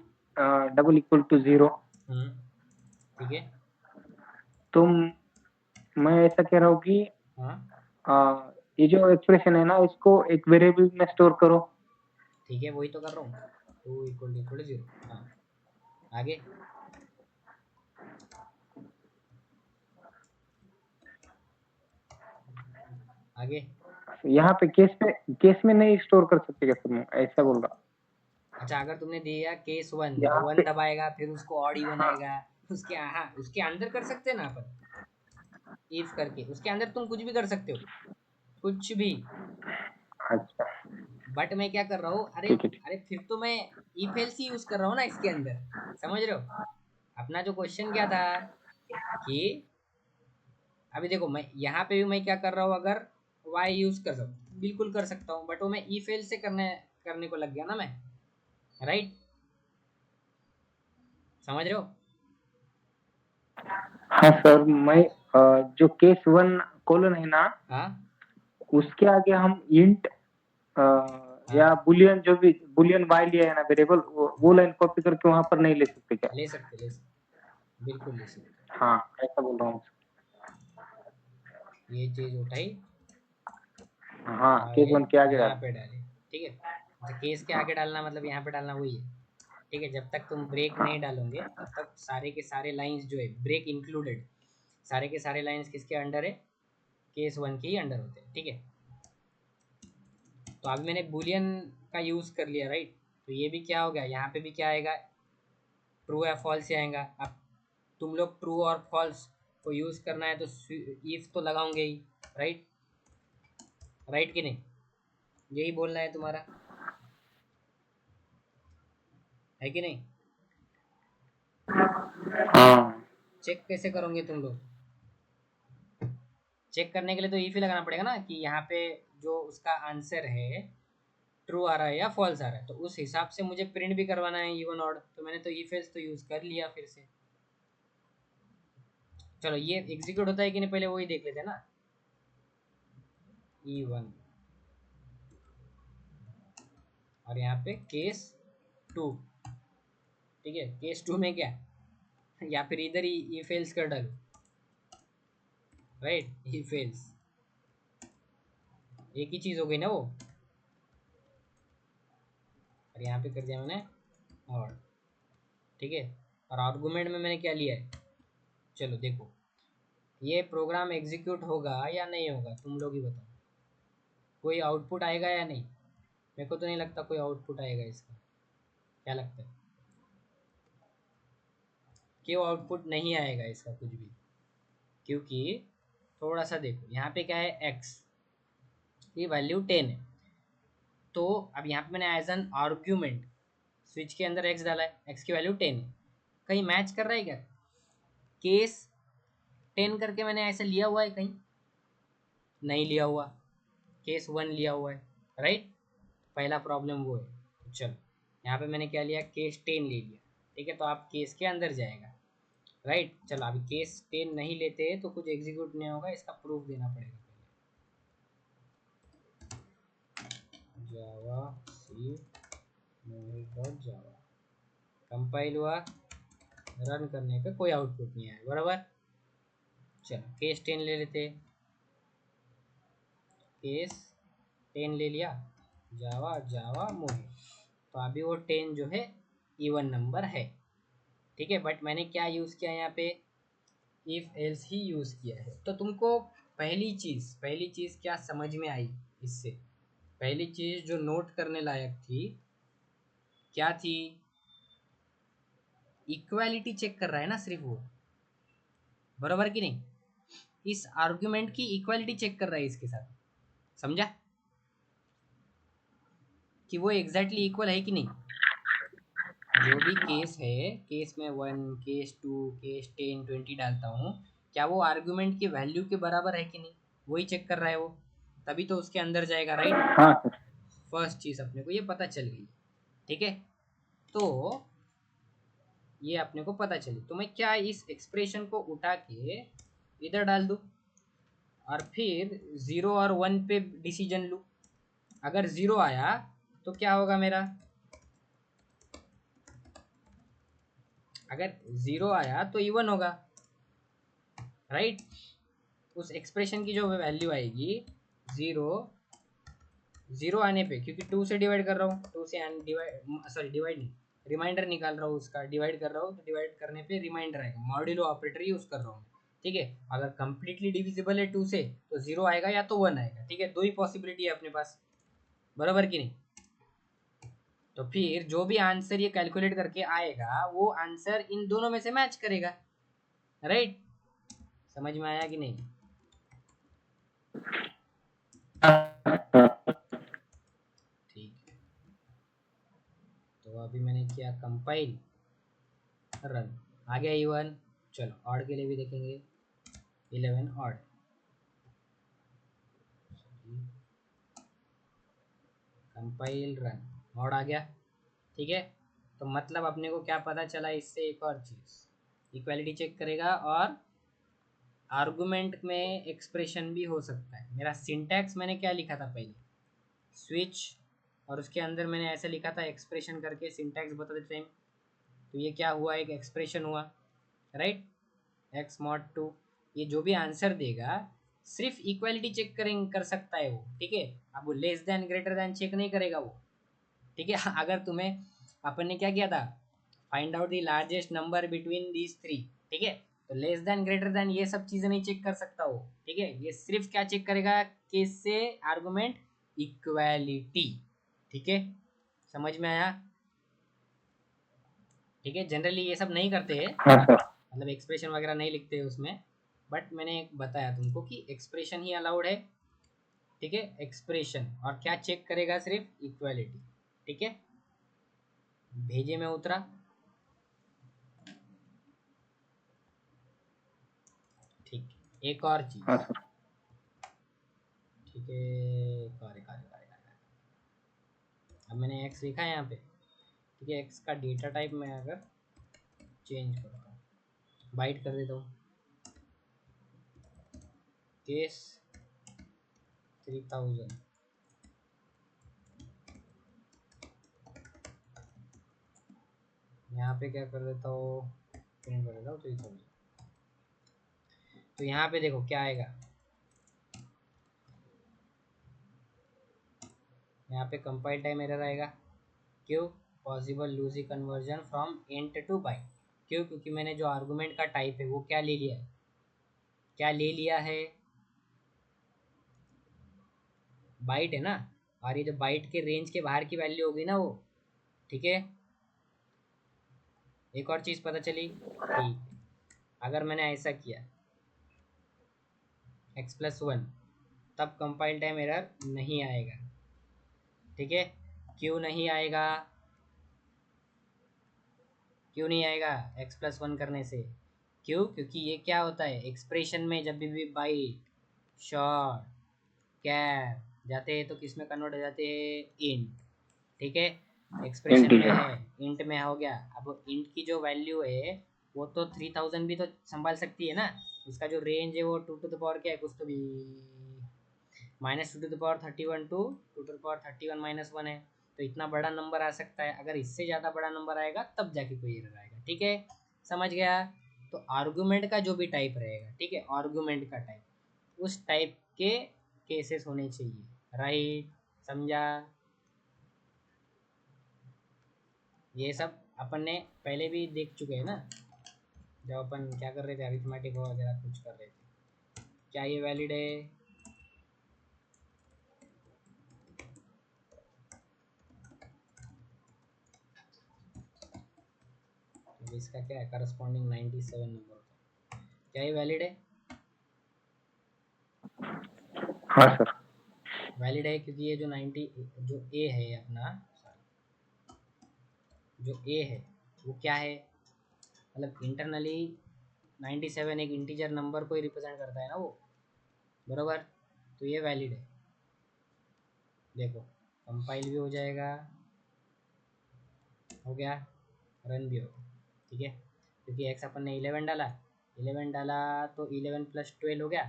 double equal to 0। ठीक है, तो मैं ऐसा कह रहा हूँ कि हाँ ये जो एक्सप्रेशन है ना, इसको एक वेरिएबल में स्टोर करो। ठीक है, वही तो कर रहा हूँ, 2 = 0। हाँ आगे, आगे। यहाँ पे केस में नहीं स्टोर कर सकते क्या? फिर मैं ऐसा बोल रहा अच्छा, अगर तुमने दिया केस 1 तो यहाँ 1 पे। दबाएगा, फिर उसको ऑड ही हाँ, बनाएगा, उसके, हाँ उसके अंदर कर सकते हैं ना अपन, इफ करके उसके अंदर तुम कुछ भी कर सकते हो, कुछ भी। अच्छा बट मैं क्या कर रहा हूँ, अरे ठीक है ठीक। अरे फिर तो मैं इफ एल्स ही यूज कर रहा हूँ ना इसके अंदर, समझ रहे हो? अपना जो क्वेश्चन क्या था कि अभी देखो, मैं यहाँ पे भी मैं क्या कर रहा हूँ, अगर वाई यूज कर सकता, बिल्कुल कर सकता हूँ, बट वो मैं इफ एल्स से करने को लग गया ना मैं, राइट, समझ रहे हो? हाँ सर, मैं जो केस 1 कोलन है ना, हाँ उसके आगे हम इंट हाँ, या बुलियन, जो भी बुलियन वाई लिया है ना वेरिएबल, वो लाइन कॉपी करके वहां पर नहीं ले सकते क्या? ले सकते, बिल्कुल ले सकते। हाँ, ऐसा बोल रहा हूँ। ये चीज उठाई हाँ, और केस ये 1 के आगे यहाँ डाल। पे डाली, ठीक है। अच्छा, केस के आगे डालना मतलब यहाँ पे डालना वही है, ठीक है। जब तक तुम ब्रेक नहीं डालोगे तब तक सारे के सारे लाइंस जो है ब्रेक इंक्लूडेड, सारे के सारे लाइंस किसके अंडर है, केस 1 के ही अंडर होते हैं, ठीक है। तो अभी मैंने बूलियन का यूज कर लिया, राइट, तो ये भी क्या हो गया, यहाँ पे भी क्या आएगा, ट्रू या फॉल्स ही आएगा। अब तुम लोग ट्रू और फॉल्स को यूज करना है तो इफ तो लगाओगे ही, राइट, राइट कि नहीं, यही बोलना है तुम्हारा, है कि नहीं? हाँ चेक कैसे करोगे तुम लोग? चेक करने के लिए तो इफ ही लगाना पड़ेगा ना, कि यहाँ पे जो उसका आंसर है ट्रू आ रहा है या फॉल्स आ रहा है, तो उस हिसाब से मुझे प्रिंट भी करवाना है इवन ऑड, तो मैंने तो इफ एल्स तो यूज कर लिया फिर से। चलो ये एग्जीक्यूट होता है कि नहीं पहले वही देख लेते हैं ना, E1, और यहाँ पे केस 2, ठीक है, केस 2 में क्या, या फिर इधर ही इफ एल्स कर डालो, राइट, इफ एल्स एक ही चीज हो गई ना वो, और यहाँ पे कर दिया मैंने और, ठीक है। और आर्गुमेंट में मैंने क्या लिया है, चलो देखो, ये प्रोग्राम एग्जीक्यूट होगा या नहीं होगा, तुम लोग ही बताओ, कोई आउटपुट आएगा या नहीं? मेरे को तो नहीं लगता कोई आउटपुट आएगा इसका, क्या लगता है? क्यों आउटपुट नहीं आएगा इसका कुछ भी? क्योंकि थोड़ा सा देखो, यहाँ पे क्या है, x की वैल्यू 10 है, तो अब यहाँ पे मैंने एज एन आर्ग्यूमेंट स्विच के अंदर x डाला है, x की वैल्यू 10 है, कहीं मैच कर रहा है क्या? केस 10 करके मैंने ऐसे लिया हुआ है कहीं? नहीं लिया हुआ, केस 1 लिया हुआ है, राइट, पहला प्रॉब्लम वो है। चलो यहाँ पे मैंने क्या लिया, केस 10 ले लिया, ठीक है, तो आप केस के अंदर जाएगा, राइट। चलो अभी केस 10 नहीं लेते तो कुछ एग्जीक्यूट नहीं होगा, इसका प्रूफ देना पड़ेगा पहले। जावा सी जावा कंपाइल हुआ, रन करने पे कोई आउटपुट नहीं आया, बराबर। चलो केस 10 ले लेते, केस 10 ले लिया, जावा जावा मोहित, तो अभी वो 10 जो है इवन नंबर है, ठीक है। बट मैंने क्या यूज़ किया यहाँ पे, इफ एल्स ही यूज़ किया है। तो तुमको पहली चीज़ क्या समझ में आई इससे? पहली चीज़ जो नोट करने लायक थी क्या थी, इक्वालिटी चेक कर रहा है ना सिर्फ वो, बरोबर कि नहीं? इस आर्ग्यूमेंट की इक्वालिटी चेक कर रहा है इसके साथ, समझा कि वो एग्जैक्टली इक्वल है कि नहीं। जो भी केस है, केस में 1, केस 2, केस 10, 20 डालता हूँ, क्या वो आर्ग्यूमेंट की वैल्यू के बराबर है कि नहीं, वही चेक कर रहा है वो, तभी तो उसके अंदर जाएगा, राइट। हाँ सर। फर्स्ट चीज अपने को ये पता चल गई, ठीक है। तो ये अपने को पता चली, तो मैं क्या इस एक्सप्रेशन को उठा के इधर डाल दूं और फिर 0 और 1 पे डिसीजन लूं। अगर 0 आया तो क्या होगा मेरा, अगर 0 आया तो इवन होगा, राइट। उस एक्सप्रेशन की जो वैल्यू आएगी 0 0 आने पे, क्योंकि 2 से डिवाइड कर रहा हूँ, 2 से डिवाइड, सॉरी डिवाइड नहीं, रिमाइंडर निकाल रहा हूँ उसका, डिवाइड कर रहा हूँ, तो डिवाइड करने पे रिमाइंडर आएगा, मॉड्यूलो ऑपरेटर यूज कर रहा हूँ, ठीक है। अगर कंप्लीटली डिविजिबल है 2 से तो 0 आएगा या तो 1 आएगा, ठीक है। दो ही पॉसिबिलिटी है अपने पास, बराबर कि नहीं। तो फिर जो भी आंसर ये कैलकुलेट करके आएगा वो आंसर इन दोनों में से मैच करेगा, राइट। समझ में आया कि नहीं? ठीक है, तो अभी मैंने किया कंपाइल, रन, आ गया इवन। चलो ऑड के लिए भी देखेंगे, 11 ऑड, कंपाइल रन, ऑड आ गया, ठीक है। तो मतलब अपने को क्या पता चला इससे, एक और चीज, इक्वालिटी चेक करेगा और आर्गुमेंट में एक्सप्रेशन भी हो सकता है। मेरा सिंटैक्स मैंने क्या लिखा था पहले, स्विच, और उसके अंदर मैंने ऐसे लिखा था एक्सप्रेशन करके, सिंटैक्स बताते टाइम। तो ये क्या हुआ, एक एक्सप्रेशन हुआ, राइट, एक्स मॉड 2। ये जो भी आंसर देगा सिर्फ इक्वालिटी चेक करें कर सकता है वो, ठीक है। अब वो less than greater than check नहीं करेगा वो, ठीक है। अगर तुम्हें, अपन ने क्या किया था, find out the largest number between these 3, ठीक है। तो लेस देन ग्रेटर देन ये सब चीजें नहीं चेक कर सकता वो, ठीक है। ये सिर्फ क्या चेक करेगा, केस से आर्गुमेंट इक्वालिटी, ठीक है। समझ में आया? ठीक है, जनरली ये सब नहीं करते हैं, हाँ सर। मतलब एक्सप्रेशन वगैरह नहीं लिखते हैं उसमें, बट मैंने बताया तुमको कि एक्सप्रेशन ही अलाउड है, ठीक है। एक्सप्रेशन, और क्या चेक करेगा, सिर्फ इक्वालिटी, ठीक है। भेजे में उतरा, ठीक। एक और चीज, हाँ सर। ठीक है, अब मैंने एक्स लिखा है यहाँ पे, ठीक है। एक्स का डेटा टाइप मैं अगर चेंज करता हूँ, बाइट कर देता हूँ, केस 3000, यहाँ पे क्या कर देता हूँ, प्रिंट कर देता हूँ 3000। तो यहाँ पे देखो क्या आएगा, यहाँ पे कंपाइल टाइम एरर आएगा, क्यों, possible lossy conversion from int to byte. क्यों, क्योंकि मैंने जो आर्गुमेंट का टाइप है वो क्या ले लिया है, क्या ले लिया है, बाइट है ना। और ये जो बाइट के रेंज के बाहर की वैल्यू होगी ना वो, ठीक है। एक और चीज पता चली, ठीक, अगर मैंने ऐसा किया x+1, तब कंपाइल टाइम एरर नहीं आएगा, ठीक है। क्यों नहीं आएगा, क्यों नहीं आएगा x+1 करने से, क्यों, क्योंकि ये क्या होता है एक्सप्रेशन में, जब भी बाइट, शॉर्ट, कैर जाते हैं तो किस में कन्वर्ट हो जाते हैं, इंट, ठीक है। एक्सप्रेशन में इंटीजर। है, इंट में हो गया। अब इंट की जो वैल्यू है वो तो 3000 भी तो संभाल सकती है ना, उसका जो रेंज है वो 2 टू द पावर क्या है, कुछ तो भी -2 to the power 31 to 2 to the power 31 - 1 है। तो इतना बड़ा नंबर आ सकता है, अगर इससे ज़्यादा बड़ा नंबर आएगा तब जाके कोई एरर आएगा, ठीक है। समझ गया? तो आर्गुमेंट का जो भी टाइप रहेगा, ठीक है, आर्गुमेंट का टाइप, उस टाइप के केसेस होने चाहिए, राइट। समझा? ये सब अपन ने पहले भी देख चुके हैं ना, जब अपन क्या कर रहे थे, अरिथमेटिक वगैरह कुछ कर रहे थे। क्या ये वैलिड है? तो इसका क्या है, करस्पॉन्डिंग 97 नंबर होता है। क्या ये वैलिड है? हाँ सर। वैलिड है क्योंकि ये जो 90 जो ए है अपना, जो ए है वो क्या है, मतलब इंटरनली 97 एक इंटीजर नंबर को ही रिप्रेजेंट करता है ना वो, बरोबर। तो ये वैलिड है। देखो कंपाइल भी हो जाएगा, हो गया, रन भी होगा, ठीक है। क्योंकि एक्स अपन ने 11 डाला, 11 डाला तो 11 + 12 हो गया,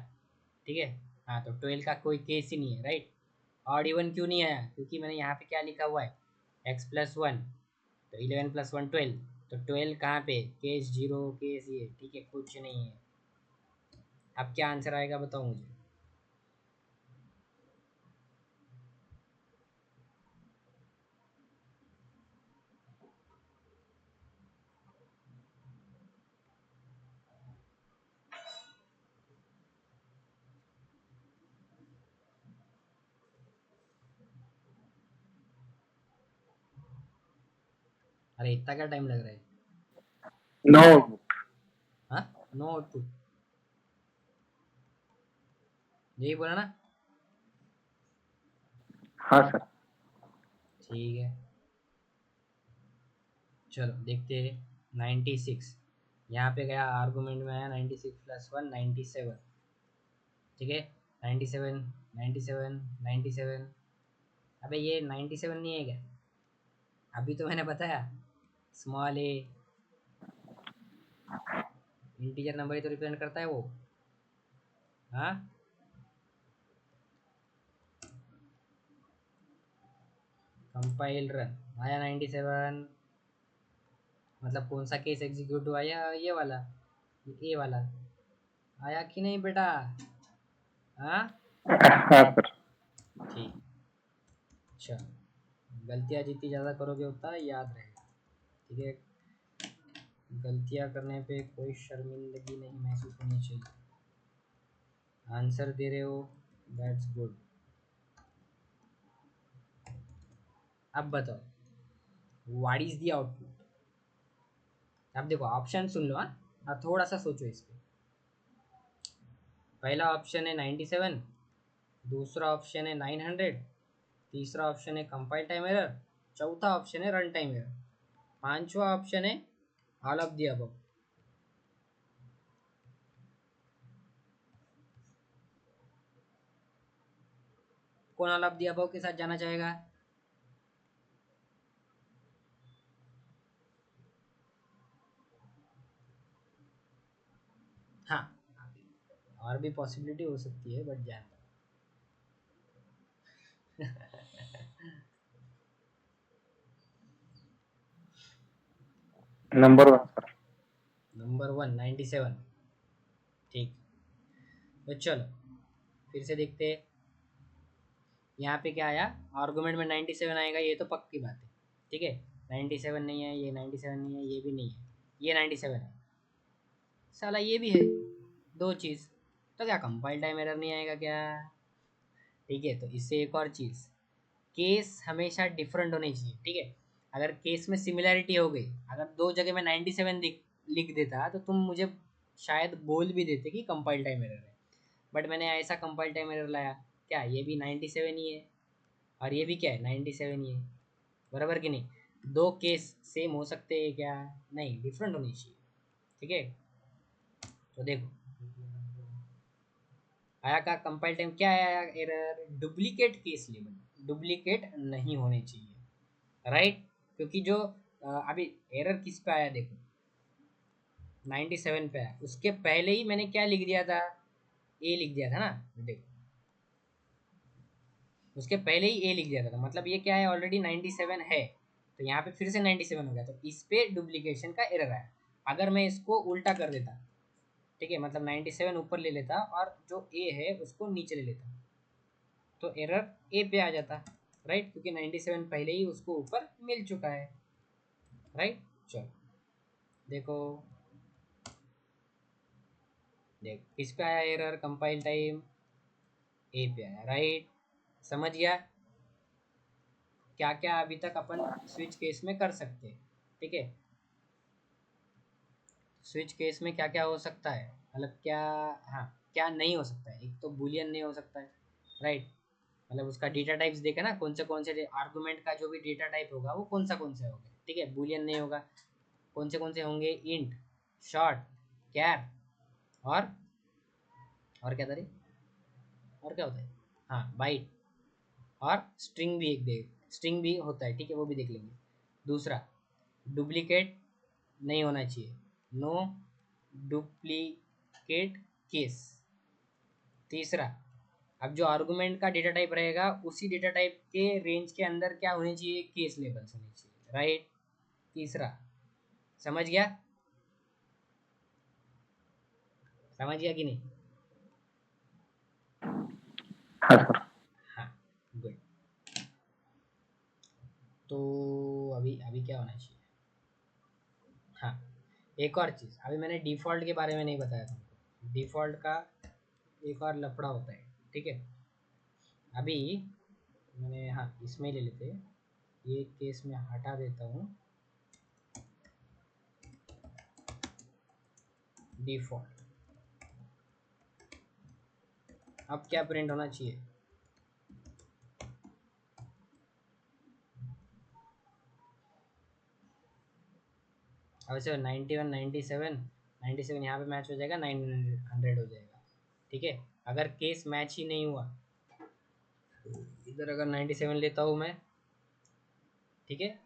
ठीक है। हाँ तो 12 का कोई केस ही नहीं है, राइट। ऑड इवन क्यों नहीं आया? क्योंकि मैंने यहाँ पे क्या लिखा हुआ है, x+1, तो 11 + 1 12, तो 12 कहाँ पे, केस 0, केस ये, ठीक है, कुछ नहीं है। अब क्या आंसर आएगा बताओ मुझे। अरे इतना क्या टाइम लग रहा है? नो। हाँ, नो आउटपुट, यही बोला ना? हाँ सर। ठीक है, चलो देखते हैं। 96 यहाँ पे गया, आर्गूमेंट में आया 96 + 1 97, ठीक है। 97 97 97, अबे ये 97 नहीं है क्या? अभी तो मैंने बताया स्मॉल ए इंटीजर नंबर ही तो रिप्रेजेंट करता है वो। हाँ, कंपाइल रन आया 97, मतलब कौन सा केस एग्जीक्यूट हुआ, ये वाला, ये वाला आया कि नहीं बेटा? हाँ हाँ सर। ठीक, अच्छा, गलतियाँ जितनी ज़्यादा करोगे उतना याद रहेगा, ठीक है। गलतियाँ करने पे कोई शर्मिंदगी नहीं महसूस होनी चाहिए। आंसर दे रहे हो, दैट्स गुड। अब बताओ व्हाट इज द आउटपुट। अब देखो ऑप्शन सुन लो, हाँ, अब थोड़ा सा सोचो इस पे। पहला ऑप्शन है 97, दूसरा ऑप्शन है 900, तीसरा ऑप्शन है कंपाइल टाइम एरर, चौथा ऑप्शन है रन टाइम एरर, पांचवा ऑप्शन है ऑल ऑफ द अबव। कौन ऑल ऑफ द अबव के साथ जाना चाहेगा? हाँ, और भी पॉसिबिलिटी हो सकती है बट जान नंबर 1 सर। नंबर 1 97, ठीक। तो चलो फिर से देखते हैं, यहाँ पे क्या आया, आर्गुमेंट में 97 आएगा, ये तो पक्की बात है, ठीक है। 97 नहीं है, ये 97 नहीं है, ये भी नहीं है, ये 97 है, साला ये भी है, दो चीज़। तो क्या कंपाइल टाइम एरर नहीं आएगा क्या? ठीक है, तो इससे एक और चीज़, केस हमेशा डिफरेंट होने चाहिए, ठीक है। अगर केस में सिमिलैरिटी हो गई, अगर दो जगह में 97 लिख देता तो तुम मुझे शायद बोल भी देते कि कंपाइल टाइम एरर है, बट मैंने ऐसा कंपाइल टाइम एरर लाया, क्या ये भी 97 ही है और ये भी क्या है 97 ही है, बराबर कि नहीं? दो केस सेम हो सकते हैं क्या? नहीं, डिफरेंट होनी चाहिए, ठीक है। तो देखो आया का कंपाइल टाइम क्या आया error, duplicate case label duplicate नहीं होने चाहिए, राइट। क्योंकि जो अभी एरर किस पे आया देखो, 97 पे आया, उसके पहले ही मैंने क्या लिख दिया था, ए लिख दिया था ना, देखो उसके पहले ही ए लिख दिया था, मतलब ये क्या है, ऑलरेडी 97 है, तो यहाँ पे फिर से 97 हो गया, तो इस पे डुप्लीकेशन का एरर आया। अगर मैं इसको उल्टा कर देता, ठीक है, मतलब 97 ऊपर ले लेता और जो ए है उसको नीचे ले लेता, तो एरर ए पे आ जाता, राइट, क्योंकि 97 पहले ही उसको ऊपर मिल चुका है, राइट। चलो देखो, देख किस पे आया एरर, कंपाइल टाइम ए पे आया, राइट। समझ गया क्या क्या अभी तक अपन स्विच केस में कर सकते हैं, ठीक है। स्विच केस में क्या क्या हो सकता है, मतलब क्या, हाँ क्या नहीं हो सकता है, एक तो बुलियन नहीं हो सकता है, राइट। मतलब उसका डेटा टाइप्स देखे ना, कौन से आर्गुमेंट का जो भी डेटा टाइप होगा वो कौन सा होगा, ठीक है। बुलियन नहीं होगा, कौन से होंगे, इंट, शॉर्ट, कैर, और क्या था रे, और क्या होता है, हाँ बाइट, और स्ट्रिंग भी एक दे, स्ट्रिंग भी होता है, ठीक है, वो भी देख लेंगे। दूसरा, डुप्लीकेट नहीं होना चाहिए, नो डुप्लीकेट केस। तीसरा, अब जो आर्गुमेंट का डेटा टाइप रहेगा उसी डेटा टाइप के रेंज के अंदर क्या होने चाहिए, केस लेबल्स होने चाहिए, राइट। तीसरा, समझ गया, समझ गया कि नहीं? हाँ सर। हाँ, गुड। तो अभी अभी क्या होना चाहिए, हाँ एक और चीज़, अभी मैंने डिफ़ॉल्ट के बारे में नहीं बताया तुमको, डिफ़ॉल्ट का एक और लफड़ा होता है, ठीक है। अभी मैंने, हाँ इसमें ले लेते, ये केस में हटा देता हूँ, डिफ़ॉल्ट। अब क्या प्रिंट होना चाहिए, अब से 91 97 यहाँ पे मैच हो जाएगा, 900 हो जाएगा, ठीक है। अगर केस मैच ही नहीं हुआ, इधर अगर 97 लेता हूँ मैं, ठीक है,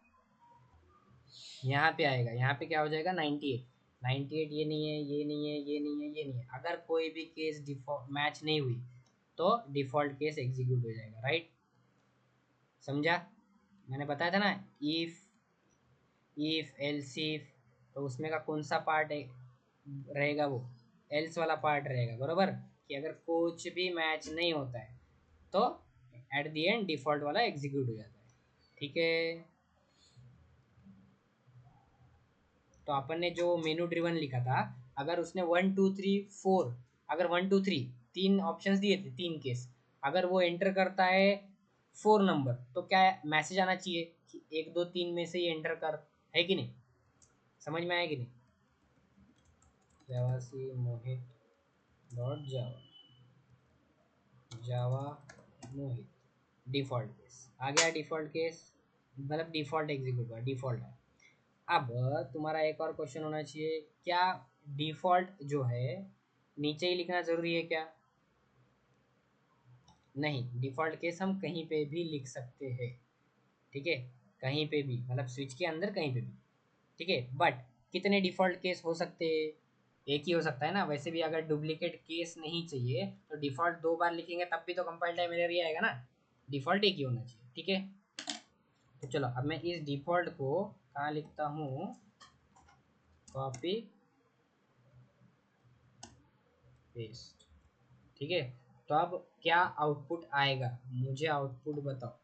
यहाँ पे आएगा, यहाँ पे क्या हो जाएगा, 98। 98 ये नहीं है, ये नहीं है, ये नहीं है, ये नहीं है। अगर कोई भी केस डिफॉल्ट मैच नहीं हुई तो डिफ़ॉल्ट केस एग्जीक्यूट हो जाएगा, राइट। समझा, मैंने बताया था ना, इफ एल्स इफ, तो उसमें का कौन सा पार्ट रहेगा, वो एल्स वाला पार्ट रहेगा, बरोबर। कि अगर कुछ भी मैच नहीं होता है तो एट द एंड डिफ़ॉल्ट वाला एग्जीक्यूट हो जाता है, ठीक है। तो अपन ने जो मेनू ड्रिवन लिखा था, अगर उसने 1 2 3 4, अगर 1 2 3 तीन ऑप्शंस दिए थे, तीन केस, अगर वो एंटर करता है 4 नंबर, तो क्या मैसेज आना चाहिए कि 1 2 3 में से ही एंटर कर, है कि नहीं? समझ में आया कि नहीं? जावासी मोहित डॉट जावा, जावा मोहित, डिफ़ॉल्ट केस आ गया, डिफ़ॉल्ट केस मतलब डिफ़ॉल्ट एग्जीक्यूट हुआ, डिफ़ॉल्ट है। अब तुम्हारा एक और क्वेश्चन होना चाहिए, क्या डिफ़ॉल्ट जो है नीचे ही लिखना ज़रूरी है क्या? नहीं, डिफ़ॉल्ट केस हम कहीं पे भी लिख सकते हैं, ठीक है, कहीं पे भी, मतलब स्विच के अंदर कहीं पे भी, ठीक है। बट कितने डिफ़ॉल्ट केस हो सकते हैं? एक ही हो सकता है ना। वैसे भी अगर डुप्लीकेट केस नहीं चाहिए तो डिफ़ॉल्ट 2 बार लिखेंगे तब भी तो कंपाइल टाइम एरर ही आएगा ना। डिफ़ॉल्ट एक ही होना चाहिए, ठीक है। तो चलो अब मैं इस डिफ़ॉल्ट को कहाँ लिखता हूँ, कॉपी पेस्ट, ठीक है। तो अब क्या आउटपुट आएगा, मुझे आउटपुट बताओ।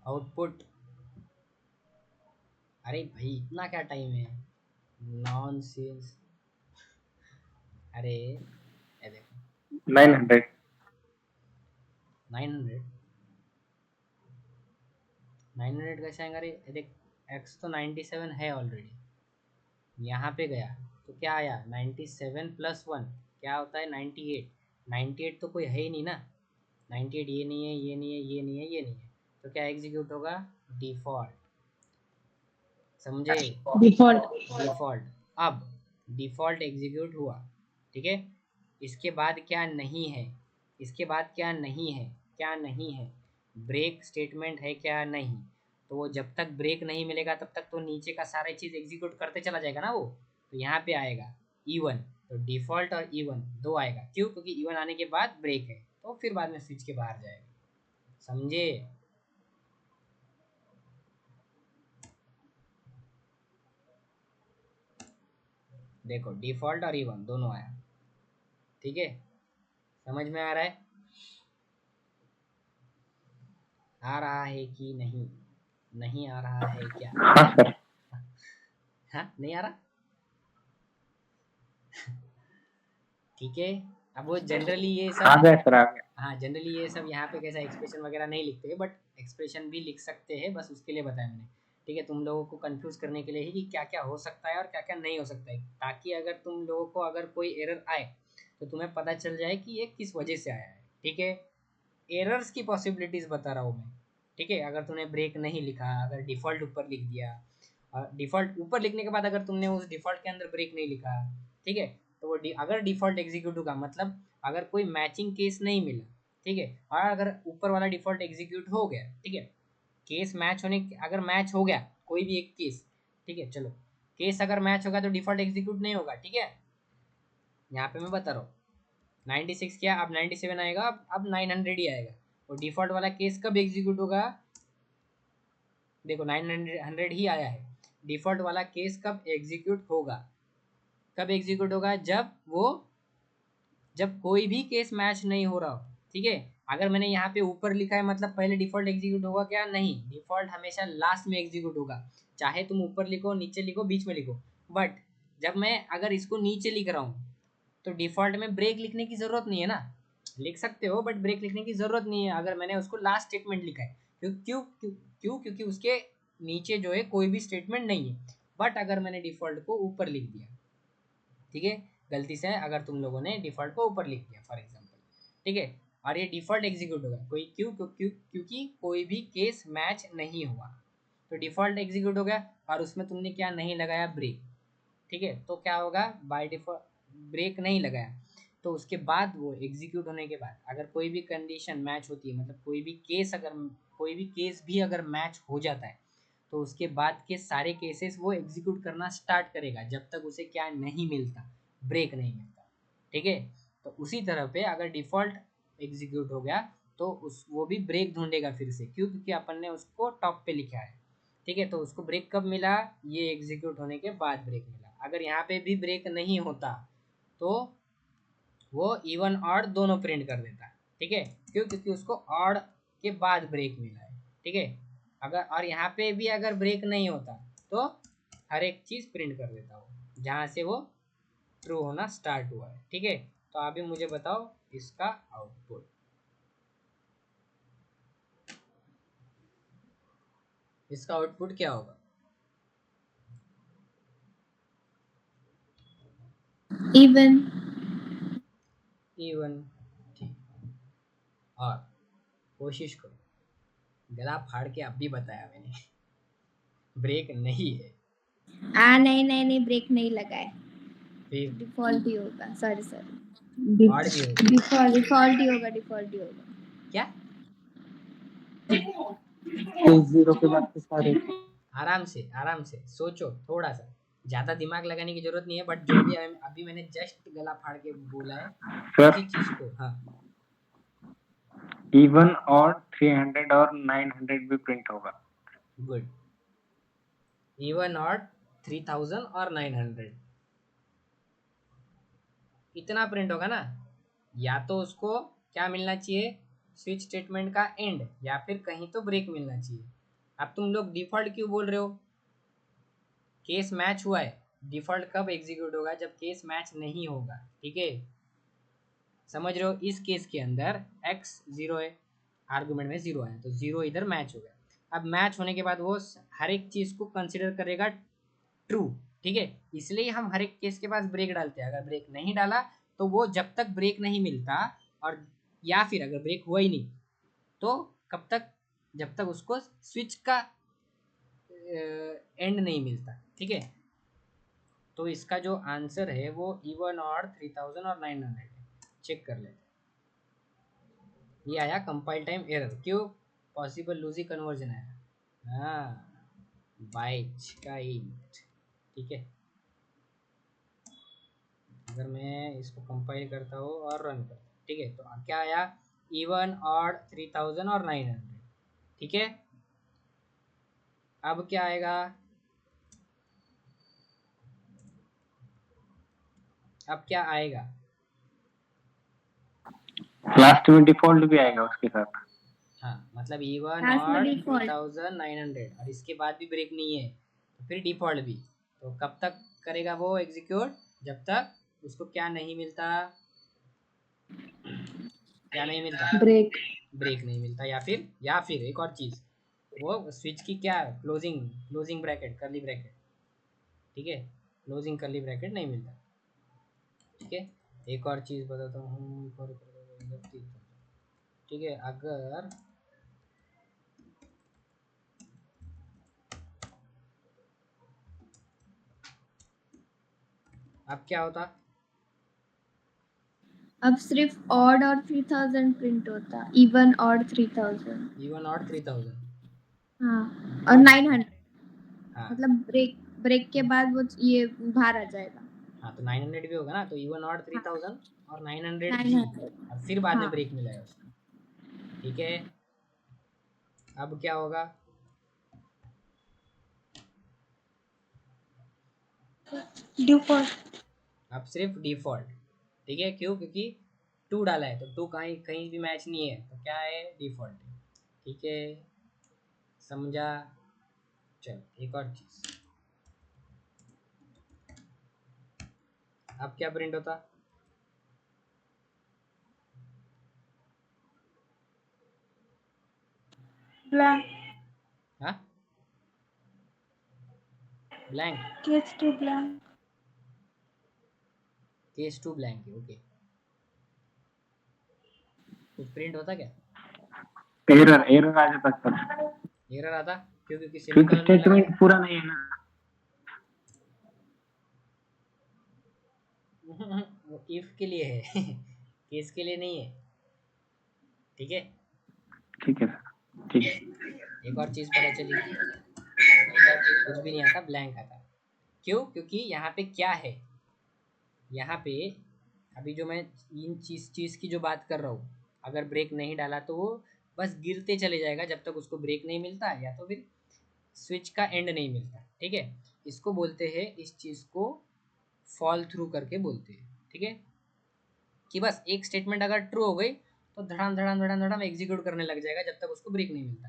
आउटपुट, अरे भाई इतना क्या टाइम है, नॉनसेंस। अरे ये देखो 900। 900, 900 कैसे आएगा रे, ये देख, एक्स तो 97 है ऑलरेडी, यहाँ पे गया तो क्या आया, 97 प्लस 1 क्या होता है, 98। 98 तो कोई है ही नहीं ना, 98 ये नहीं है, ये नहीं है, ये नहीं है, ये नहीं है, तो क्या एग्जीक्यूट होगा, डिफ़ॉल्ट, समझे, डिफॉल्ट। डिफ़ॉल्ट। अब डिफ़ॉल्ट एग्जीक्यूट हुआ, ठीक है। इसके बाद क्या नहीं है, इसके बाद क्या नहीं है, क्या नहीं है, ब्रेक स्टेटमेंट है क्या नहीं, तो वो जब तक ब्रेक नहीं मिलेगा तब तक तो नीचे का सारा चीज़ एग्जीक्यूट करते चला जाएगा ना वो। तो यहाँ पे आएगा E1, तो डिफ़ॉल्ट और E1 दो आएगा, क्यों? क्योंकि E1 आने के बाद ब्रेक है, तो फिर बाद में स्विच के बाहर जाएगा। समझे? देखो डिफ़ॉल्ट और E1 दोनों आया, ठीक है? समझ में आ रहा है? आ रहा है कि नहीं? नहीं आ रहा है क्या? हाँ सर। हाँ, नहीं आ रहा? ठीक है। अब वो जनरली ये आ सब, गया सर, आ गया। हाँ जनरली ये सब यहाँ पे कैसा एक्सप्रेशन वगैरह नहीं लिखते हैं, बट एक्सप्रेशन भी लिख सकते हैं, बस उसके लिए बताया मैंने। ठीक है, तुम लोगों को कंफ्यूज करने के लिए ही कि क्या क्या हो सकता है और क्या क्या नहीं हो सकता है, ताकि अगर तुम लोगों को अगर कोई एरर आए तो तुम्हें पता चल जाए कि ये किस वजह से आया है। ठीक है, एरर्स की पॉसिबिलिटीज़ बता रहा हूँ मैं। ठीक है, अगर तूने ब्रेक नहीं लिखा, अगर डिफ़ॉल्ट ऊपर लिख दिया, और डिफ़ॉल्ट ऊपर लिखने के बाद अगर तुमने उस डिफ़ॉल्ट के अंदर ब्रेक नहीं लिखा, ठीक है, तो वो अगर डिफ़ॉल्ट एग्जीक्यूट होगा, मतलब अगर कोई मैचिंग केस नहीं मिला, ठीक है, और अगर ऊपर वाला डिफ़ॉल्ट एग्जीक्यूट हो गया, ठीक है, केस मैच होने, अगर मैच हो गया कोई भी एक केस, ठीक है, चलो केस अगर मैच होगा तो डिफ़ॉल्ट एग्जीक्यूट नहीं होगा। ठीक है, यहाँ पे मैं बता रहा हूँ 96 किया, अब 97 आएगा, अब 900 ही आएगा। और डिफ़ॉल्ट वाला केस कब एग्जीक्यूट होगा? देखो 900 ही आया है। डिफ़ॉल्ट वाला केस कब एग्जीक्यूट होगा? कब एग्जीक्यूट होगा? जब कोई भी केस मैच नहीं हो रहा हो। ठीक है, अगर मैंने यहाँ पे ऊपर लिखा है मतलब पहले डिफ़ॉल्ट एग्जीक्यूट होगा क्या? नहीं, डिफ़ॉल्ट हमेशा लास्ट में एग्जीक्यूट होगा, चाहे तुम ऊपर लिखो, नीचे लिखो, बीच में लिखो। बट जब मैं अगर इसको नीचे लिख रहा हूँ तो डिफ़ॉल्ट में ब्रेक लिखने की ज़रूरत नहीं है ना। लिख सकते हो बट ब्रेक लिखने की ज़रूरत नहीं है अगर मैंने उसको लास्ट स्टेटमेंट लिखा है। क्यों? क्योंकि उसके नीचे जो है कोई भी स्टेटमेंट नहीं है। बट अगर मैंने डिफ़ॉल्ट को ऊपर लिख दिया, ठीक है, गलती से अगर तुम लोगों ने डिफ़ॉल्ट को ऊपर लिख दिया फॉर एग्जांपल, ठीक है, और ये डिफ़ॉल्ट एग्जीक्यूट होगा, क्योंकि कोई भी केस मैच नहीं हुआ, तो डिफ़ॉल्ट एग्जीक्यूट हो गया, और उसमें तुमने क्या नहीं लगाया? ब्रेक। ठीक है, तो क्या होगा? बाय डिफ़ॉल्ट ब्रेक नहीं लगाया, तो उसके बाद वो एग्जीक्यूट होने के बाद अगर कोई भी कंडीशन मैच होती है, मतलब कोई भी केस भी अगर मैच हो जाता है, तो उसके बाद के सारे केसेस वो एग्जीक्यूट करना स्टार्ट करेगा जब तक उसे क्या नहीं मिलता? ब्रेक नहीं मिलता। ठीक है, तो उसी तरह पे अगर डिफ़ॉल्ट एग्जीक्यूट हो गया तो उस वो भी ब्रेक ढूंढेगा फिर से, क्यों? क्योंकि अपन ने उसको टॉप पे लिखा है। ठीक है, तो उसको ब्रेक कब मिला? ये एग्जीक्यूट होने के बाद ब्रेक मिला। अगर यहाँ पे भी ब्रेक नहीं होता तो वो इवन ऑड दोनों प्रिंट कर देता। ठीक है, क्यों? क्योंकि उसको ऑड के बाद ब्रेक मिला है। ठीक है, अगर और यहाँ पे भी अगर ब्रेक नहीं होता तो हर एक चीज़ प्रिंट कर देता वो, जहाँ से वो ट्रू होना स्टार्ट हुआ है। ठीक है, तो अभी मुझे बताओ इसका आउटपुट। इसका आउटपुट क्या होगा? इवन। इवन। ठीक, और कोशिश करो, गला फाड़ के अब भी बताया मैंने ब्रेक नहीं है। नहीं नहीं नहीं, ब्रेक नहीं लगा है, फिर डिफ़ॉल्ट ही होगा, सॉरी ऑड भी होगा। डिफ़ॉल्ट ही होगा, डिफ़ॉल्ट ही होगा। क्या? इस जीरो के बाद के सारे। आराम से सोचो थोड़ा सा, ज़्यादा दिमाग लगाने की जरूरत नहीं है, बट जो भी अभी मैंने जस्ट गला फाड़ के बोला है सर, उसी चीज़ को। हाँ, इवन और 300 और 900 भी प्रिंट होगा। गुड। इवन और 3000 और 900 इतना प्रिंट होगा ना। या तो उसको क्या मिलना चाहिए? स्विच स्टेटमेंट का एंड, या फिर कहीं तो ब्रेक मिलना चाहिए। अब तुम लोग डिफ़ॉल्ट क्यों बोल रहे हो? केस मैच हुआ है। डिफ़ॉल्ट कब एग्जीक्यूट होगा? जब केस मैच नहीं होगा। ठीक है, समझ रहे हो? इस केस के अंदर x 0 है, आर्गुमेंट में 0 है, तो 0 इधर मैच हो गया। अब मैच होने के बाद वो हर एक चीज़ को कंसिडर करेगा ट्रू। ठीक है, इसलिए हम हर एक केस के पास ब्रेक डालते हैं। अगर ब्रेक नहीं डाला तो वो जब तक ब्रेक नहीं मिलता, और या फिर अगर ब्रेक हुआ ही नहीं तो कब तक? जब तक उसको स्विच का एंड नहीं मिलता। ठीक है, तो इसका जो आंसर है वो इवन और 3000 और 900 है। चेक कर लेते हैं। ये आया कंपाइल टाइम एरर, क्यों? पॉसिबल लूजी कन्वर्जन है। हाँ, बाइच का इंट। ठीक है, अगर मैं इसको कंपाइल करता हूँ और रन करता हूँ, ठीक है, तो क्या आया, इवन ऑड 3000 और 900। ठीक है, अब क्या आएगा, अब क्या आएगा, लास्ट में डिफॉल्ट भी आएगा उसके साथ। हाँ, मतलब इवन लास्ट में और डिफॉल्ट 3900 और इसके बाद भी ब्रेक नहीं है, तो फिर डिफॉल्ट भी। तो कब तक करेगा वो एग्जीक्यूट, जब तक उसको क्या नहीं मिलता, क्या नहीं मिलता, ब्रेक। ब्रेक नहीं मिलता, या फिर एक और चीज़, वो स्विच की क्या क्लोजिंग ब्रैकेट, करली ब्रैकेट। ठीक है, क्लोजिंग करली ब्रैकेट नहीं मिलता। ठीक है, एक और चीज़ बताता हूँ, ठीक है, अगर अब क्या होता, अब सिर्फ ऑड और 3000 प्रिंट होता, इवन ऑड 3000। इवन और 3000। हाँ, और 900 हाँ मतलब ब्रेक के बाद वो ये बाहर आ जाएगा। हाँ, तो 900 भी होगा ना, तो इवन और 3000 और 900 भी, 900। और फिर बाद में हाँ, ब्रेक मिला है उसको। ठीक है, अब क्या होगा, डिफॉल्ट। अब सिर्फ डिफॉल्ट। ठीक है, क्यों, क्योंकि 2 डाला है, तो 2 कहीं कहीं भी मैच नहीं है, तो क्या है, डिफॉल्ट है। ठीक है, समझा। चल एक और चीज़, अब क्या प्रिंट होता, ब्लैंक। हाँ, blank, case two blank. Case 2 blank है, ओके। तो प्रिंट होता क्या, एरर आ जाता सर, एरर आता, क्यों, क्योंकि क्योंकि सेमीकोलन नहीं लगाया। स्टेटमेंट पूरा नहीं है ना। वो इफ के लिए है, केस के लिए नहीं है। ठीक है, ठीक है सर, ठीक है। एक और चीज़ पता चली, कुछ भी नहीं आता, ब्लैंक आता। क्यों, क्योंकि यहाँ पे क्या है, यहाँ पे अभी जो मैं इन चीज़ की जो बात कर रहा हूँ, अगर ब्रेक नहीं डाला तो वो बस गिरते चले जाएगा जब तक उसको ब्रेक नहीं मिलता, या तो फिर स्विच का एंड नहीं मिलता। ठीक है, इसको बोलते हैं, इस चीज़ को फॉल थ्रू करके बोलते हैं। ठीक है, कि बस एक स्टेटमेंट अगर ट्रू हो गई तो धड़ाम धड़ाम धड़ाम धड़ाम एग्जीक्यूट करने लग जाएगा जब तक उसको ब्रेक नहीं मिलता।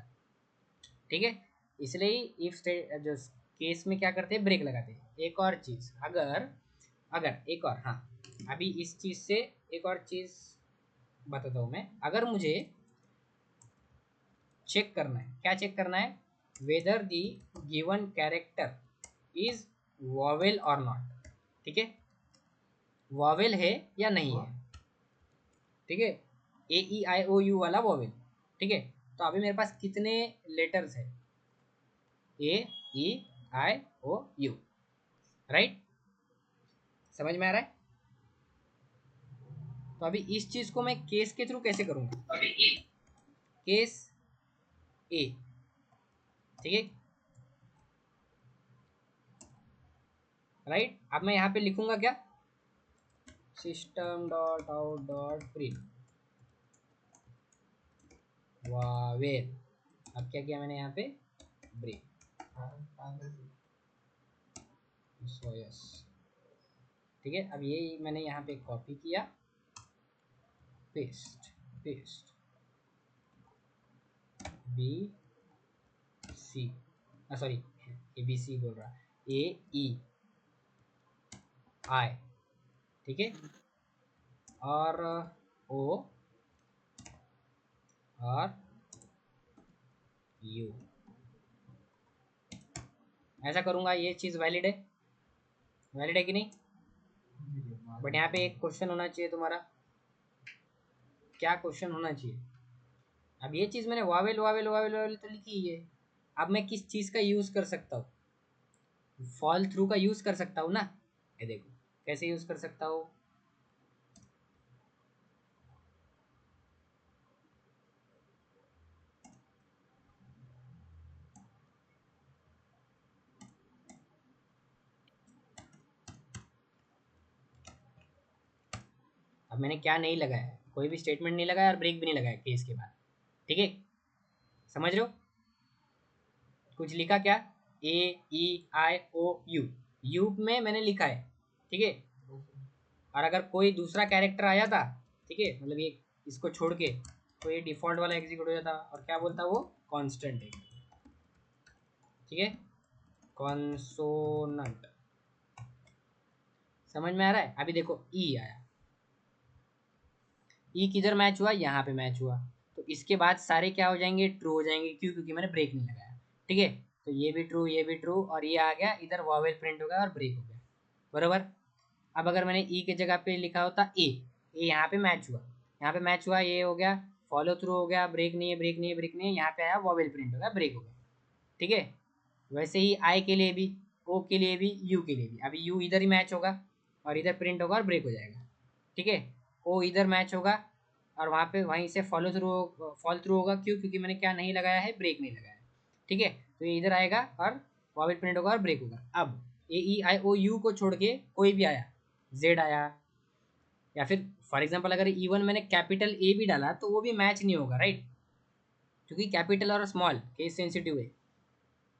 ठीक है, इसलिए इफ जो केस में क्या करते हैं, ब्रेक लगाते हैं। एक और चीज़, अगर अगर एक और, हाँ, अभी इस चीज़ से एक और चीज़ बताता हूँ मैं। अगर मुझे चेक करना है, क्या चेक करना है, weather the given character is vowel और नॉट। ठीक है, वॉवेल है या नहीं है। ठीक है, ए ई आई ओ यू वाला वॉवेल। ठीक है, तो अभी मेरे पास कितने लेटर्स है, ए ई आई ओ यू, राइट, समझ में आ रहा है। तो अभी इस चीज को मैं केस के थ्रू कैसे करूंगा, केस ए। ठीक है, राइट, अब मैं यहाँ पे लिखूंगा क्या, system dot out dot print Wavell. अब क्या किया मैंने यहाँ पे, ब्रेक, सो यस। ठीक है, अब ये मैंने यहाँ पे कॉपी किया, paste paste, B C, sorry, A B C बोल रहा, ए ई आई। ठीक है, और ओ और यू, ऐसा करूँगा। ये चीज़ वैलिड है, वैलिड है कि नहीं। बट यहाँ पे एक क्वेश्चन होना चाहिए तुम्हारा, क्या क्वेश्चन होना चाहिए। अब ये चीज़ मैंने वावेल वावेल वावेल वावेल तो लिखी ही है, अब मैं किस चीज़ का यूज़ कर सकता हूँ, फॉल थ्रू का यूज़ कर सकता हूँ ना। ये देखो कैसे यूज़ कर सकता हूँ, अब मैंने क्या नहीं लगाया, कोई भी स्टेटमेंट नहीं लगाया और ब्रेक भी नहीं लगाया केस के बाद, ठीक है, समझ रहे हो? कुछ लिखा क्या, ए ई आई ओ यू, यू में मैंने लिखा है, ठीक है, और अगर कोई दूसरा कैरेक्टर आ जाता, ठीक है, मतलब ये इसको छोड़ के तो ये डिफॉल्ट वाला एग्जीक्यूट हो जाता और क्या बोलता वो कांस्टेंट है, ठीक है, कॉन्सोनेंट। समझ में आ रहा है? अभी देखो ई आया, ई किधर मैच हुआ, यहाँ पे मैच हुआ, तो इसके बाद सारे क्या हो जाएंगे, ट्रू हो जाएंगे, क्यों, क्योंकि मैंने ब्रेक नहीं लगाया, ठीक है, तो ये भी ट्रू, ये भी ट्रू, और ये आ गया इधर वॉवेल प्रिंट हो गया और ब्रेक हो गया, बरोबर। अब अगर मैंने ई के जगह पे लिखा होता ए यहाँ पे मैच हुआ, यहाँ पे मैच हुआ, ये हो गया फॉलो थ्रू हो गया, ब्रेक नहीं है, ब्रेक नहीं है, ब्रेक नहीं है, यहाँ पे आया वॉवेल प्रिंट हो गया, ब्रेक हो गया, ठीक है। वैसे ही आई के लिए भी, ओ के लिए भी, यू के लिए भी, अभी यू इधर ही मैच होगा और इधर प्रिंट होगा और ब्रेक हो जाएगा, ठीक है, ओ इधर मैच होगा और वहाँ पे वहीं से फॉल थ्रू होगा, क्यों, क्योंकि मैंने क्या नहीं लगाया है, ब्रेक नहीं लगाया है, ठीक है, तो ये इधर आएगा और वॉवेल प्रिंट होगा और ब्रेक होगा। अब ए ई आई ओ यू को छोड़ के कोई भी आया, जेड आया, या फिर फॉर एग्जांपल अगर इवन मैंने कैपिटल ए भी डाला तो वो भी मैच नहीं होगा, राइट, क्योंकि कैपिटल और स्मॉल केस सेंसिटिव है,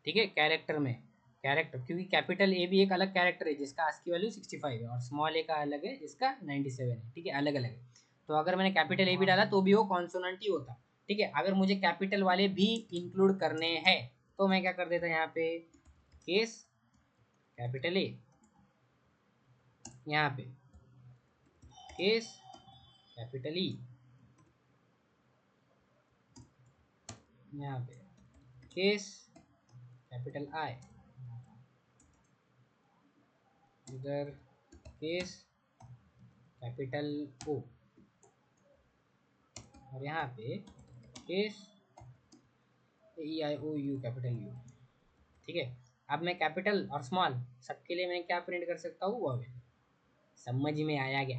ठीक है, कैरेक्टर में, कैरेक्टर, क्योंकि कैपिटल ए भी एक अलग कैरेक्टर है जिसका आस्की वैल्यू 65 है और स्मॉल ए का अलग है जिसका 97 है, ठीक है, अलग अलग है, तो अगर मैंने कैपिटल ए भी डाला तो भी वो कॉन्सोनेंट ही होता, ठीक है। अगर मुझे कैपिटल वाले भी इंक्लूड करने हैं तो मैं क्या कर देता यहाँ पे, केस कैपिटल ए, यहाँ पे केस कैपिटल ई, यहाँ पे केस कैपिटल आई, इधर केस कैपिटल ओ, और यहाँ पे case E I O U capital U, ठीक है। अब मैं कैपिटल और स्मॉल सबके लिए मैं क्या प्रिंट कर सकता हूँ, वॉवेल। समझ में आया क्या?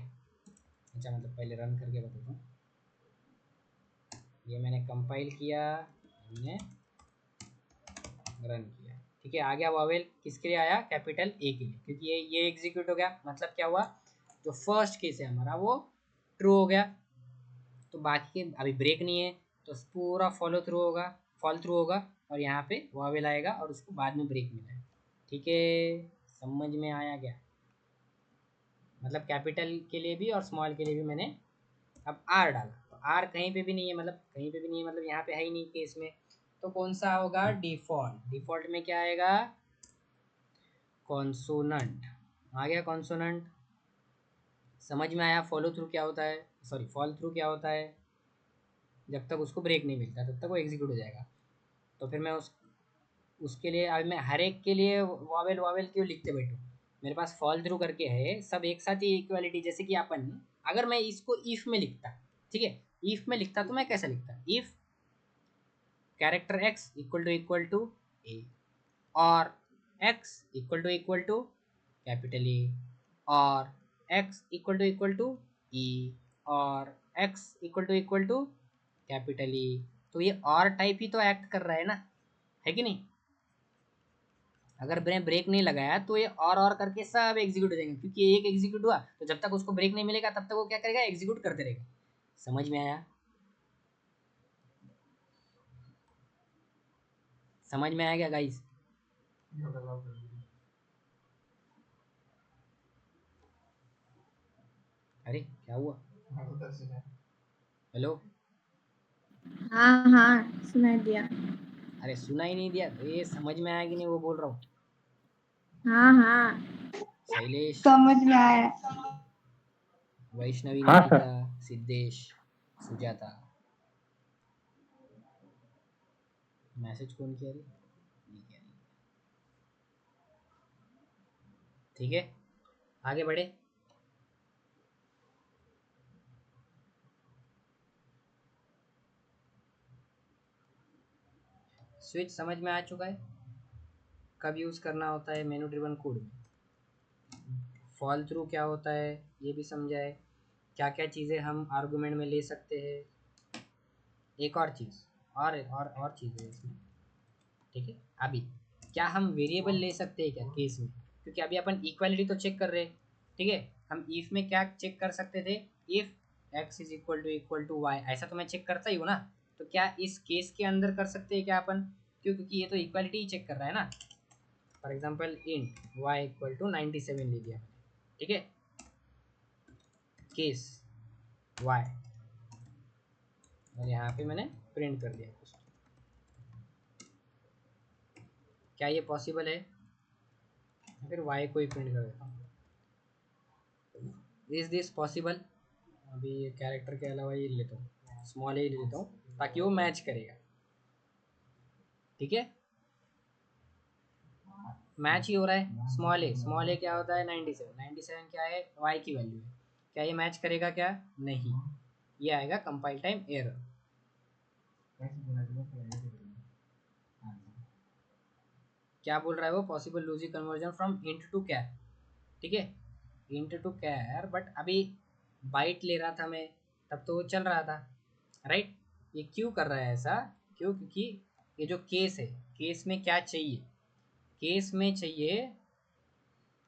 अच्छा, मतलब पहले रन करके बताता हूँ, ये मैंने कंपाइल किया, हमने रन किया, ठीक है, आ गया वॉवेल, किसके लिए आया, कैपिटल ए के लिए, क्योंकि ये एग्जीक्यूट हो गया, मतलब क्या हुआ, जो फर्स्ट केस है हमारा वो ट्रू हो गया, तो बाकी के अभी ब्रेक नहीं है तो पूरा फॉलो थ्रू होगा, फॉल थ्रू होगा, और यहाँ पे वॉवेल आएगा और उसको बाद में ब्रेक मिला है, ठीक है, समझ में आया क्या? मतलब कैपिटल के लिए भी और स्मॉल के लिए भी मैंने अब आर डाला, तो आर कहीं पे भी नहीं है, मतलब कहीं पे भी नहीं है, मतलब यहाँ पे है ही नहीं केस में, तो कौन सा होगा, डिफॉल्ट, डिफॉल्ट में क्या आएगा, कॉन्सोनेंट, आ गया कॉन्सोनेंट। समझ में आया फॉलो थ्रू क्या होता है, सॉरी फॉल थ्रू क्या होता है, जब तक उसको ब्रेक नहीं मिलता तब तक वो एग्जीक्यूट हो जाएगा, तो फिर मैं उसके लिए अब मैं हर एक के लिए वॉवेल वॉवेल क्यों लिखते बैठूँ, मेरे पास फॉल थ्रू करके है, सब एक साथ ही इक्वालिटी, जैसे कि अपन, अगर मैं इसको इफ में लिखता, ठीक है, इफ में लिखता तो मैं कैसा लिखता, if character x equal to A, और x equal to capital A, और एक्स इक्वल टू ई, और x equal to capital E, तो ये और टाइप ही तो एक्ट कर रहा है ना, है कि नहीं? अगर मैंने ब्रेक नहीं लगाया तो ये और करके सब एग्जीक्यूट हो जाएंगे, क्योंकि एक एग्जीक्यूट हुआ तो जब तक उसको ब्रेक नहीं मिलेगा तब तक वो क्या करेगा, एग्जीक्यूट करते रहेगा। समझ में आया? समझ में आया क्या गाइस? अरे क्या हुआ, हेलो, हाँ हाँ सुनाई दिया। अरे सुना ही नहीं दिया, ये समझ में आया कि नहीं वो बोल रहा हूँ। हाँ हाँ शैलेश, समझ में आया। वैष्णवी, हाँ निकिता, सर। सिद्धेश, सुजाता, मैसेज कौन किया रे, ये क्या नहीं, ठीक है, आगे बढ़े। स्विच समझ में आ चुका है, कब यूज़ करना होता है मेनू ड्रिवन कोड में, फॉल थ्रू क्या होता है ये भी समझा है, क्या क्या चीज़ें हम आर्गुमेंट में ले सकते हैं, एक और चीज़, और चीज़ है इसमें, ठीक है। अभी क्या हम वेरिएबल ले सकते हैं क्या केस में, क्योंकि अभी अपन इक्वालिटी तो चेक कर रहे हैं, ठीक है, हम इफ में क्या चेक कर सकते थे, if x equal to y, ऐसा तो मैं चेक करता ही हूँ ना। तो क्या इस केस के अंदर कर सकते हैं क्या अपन, क्योंकि ये तो इक्वालिटी ही चेक कर रहा है ना। For example int y equal to 97 ले लिया, ठीक है, केस y, और यहाँ पे मैंने प्रिंट कर दिया कुछ। क्या ये पॉसिबल है? फिर y को ही प्रिंट कर देता हूँ। Is this possible? अभी ये कैरेक्टर के अलावा ये लेता हूँ, स्मॉल ए ले लेता हूँ ताकि वो मैच करेगा, ठीक है। मैच ही हो रहा है, स्मॉल ए क्या होता है 97 क्या है, y की वैल्यू है। क्या ये मैच करेगा? क्या नहीं, ये आएगा कंपाइल टाइम एरर। क्या बोल रहा है वो, possible logic conversion from int to char, ठीक है, इंट टू कैर। बट अभी बाइट ले रहा था मैं, तब तो वो चल रहा था, राइट। ये क्यों कर रहा है ऐसा? क्यों? क्योंकि ये जो केस है, केस में क्या चाहिए, केस में चाहिए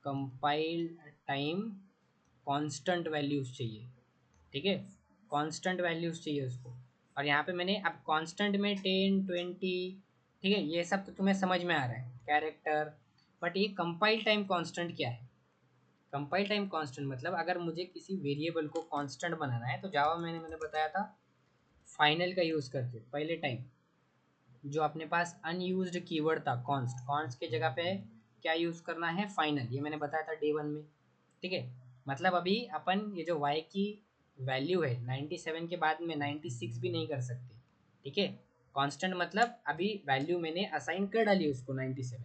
कंपाइल टाइम कांस्टेंट वैल्यूज चाहिए, ठीक है, कांस्टेंट वैल्यूज चाहिए उसको। और यहाँ पे मैंने अब कांस्टेंट में 10 20, ठीक है, ये सब तो तुम्हें समझ में आ रहा है, कैरेक्टर। बट ये कंपाइल टाइम कांस्टेंट क्या है? कंपाइल टाइम कांस्टेंट मतलब अगर मुझे किसी वेरिएबल को कांस्टेंट बनाना है, तो जावा मैंने बताया था फाइनल का यूज़ करके पहले टाइम, जो अपने पास अनयूज्ड कीवर्ड था कॉन्स्ट के जगह पे क्या यूज़ करना है, फाइनल। ये मैंने बताया था डे 1 में, ठीक है। मतलब अभी अपन ये जो y की वैल्यू है 97 के बाद में 96 भी नहीं कर सकते, ठीक है। कांस्टेंट मतलब अभी वैल्यू मैंने असाइन कर डाली उसको 97,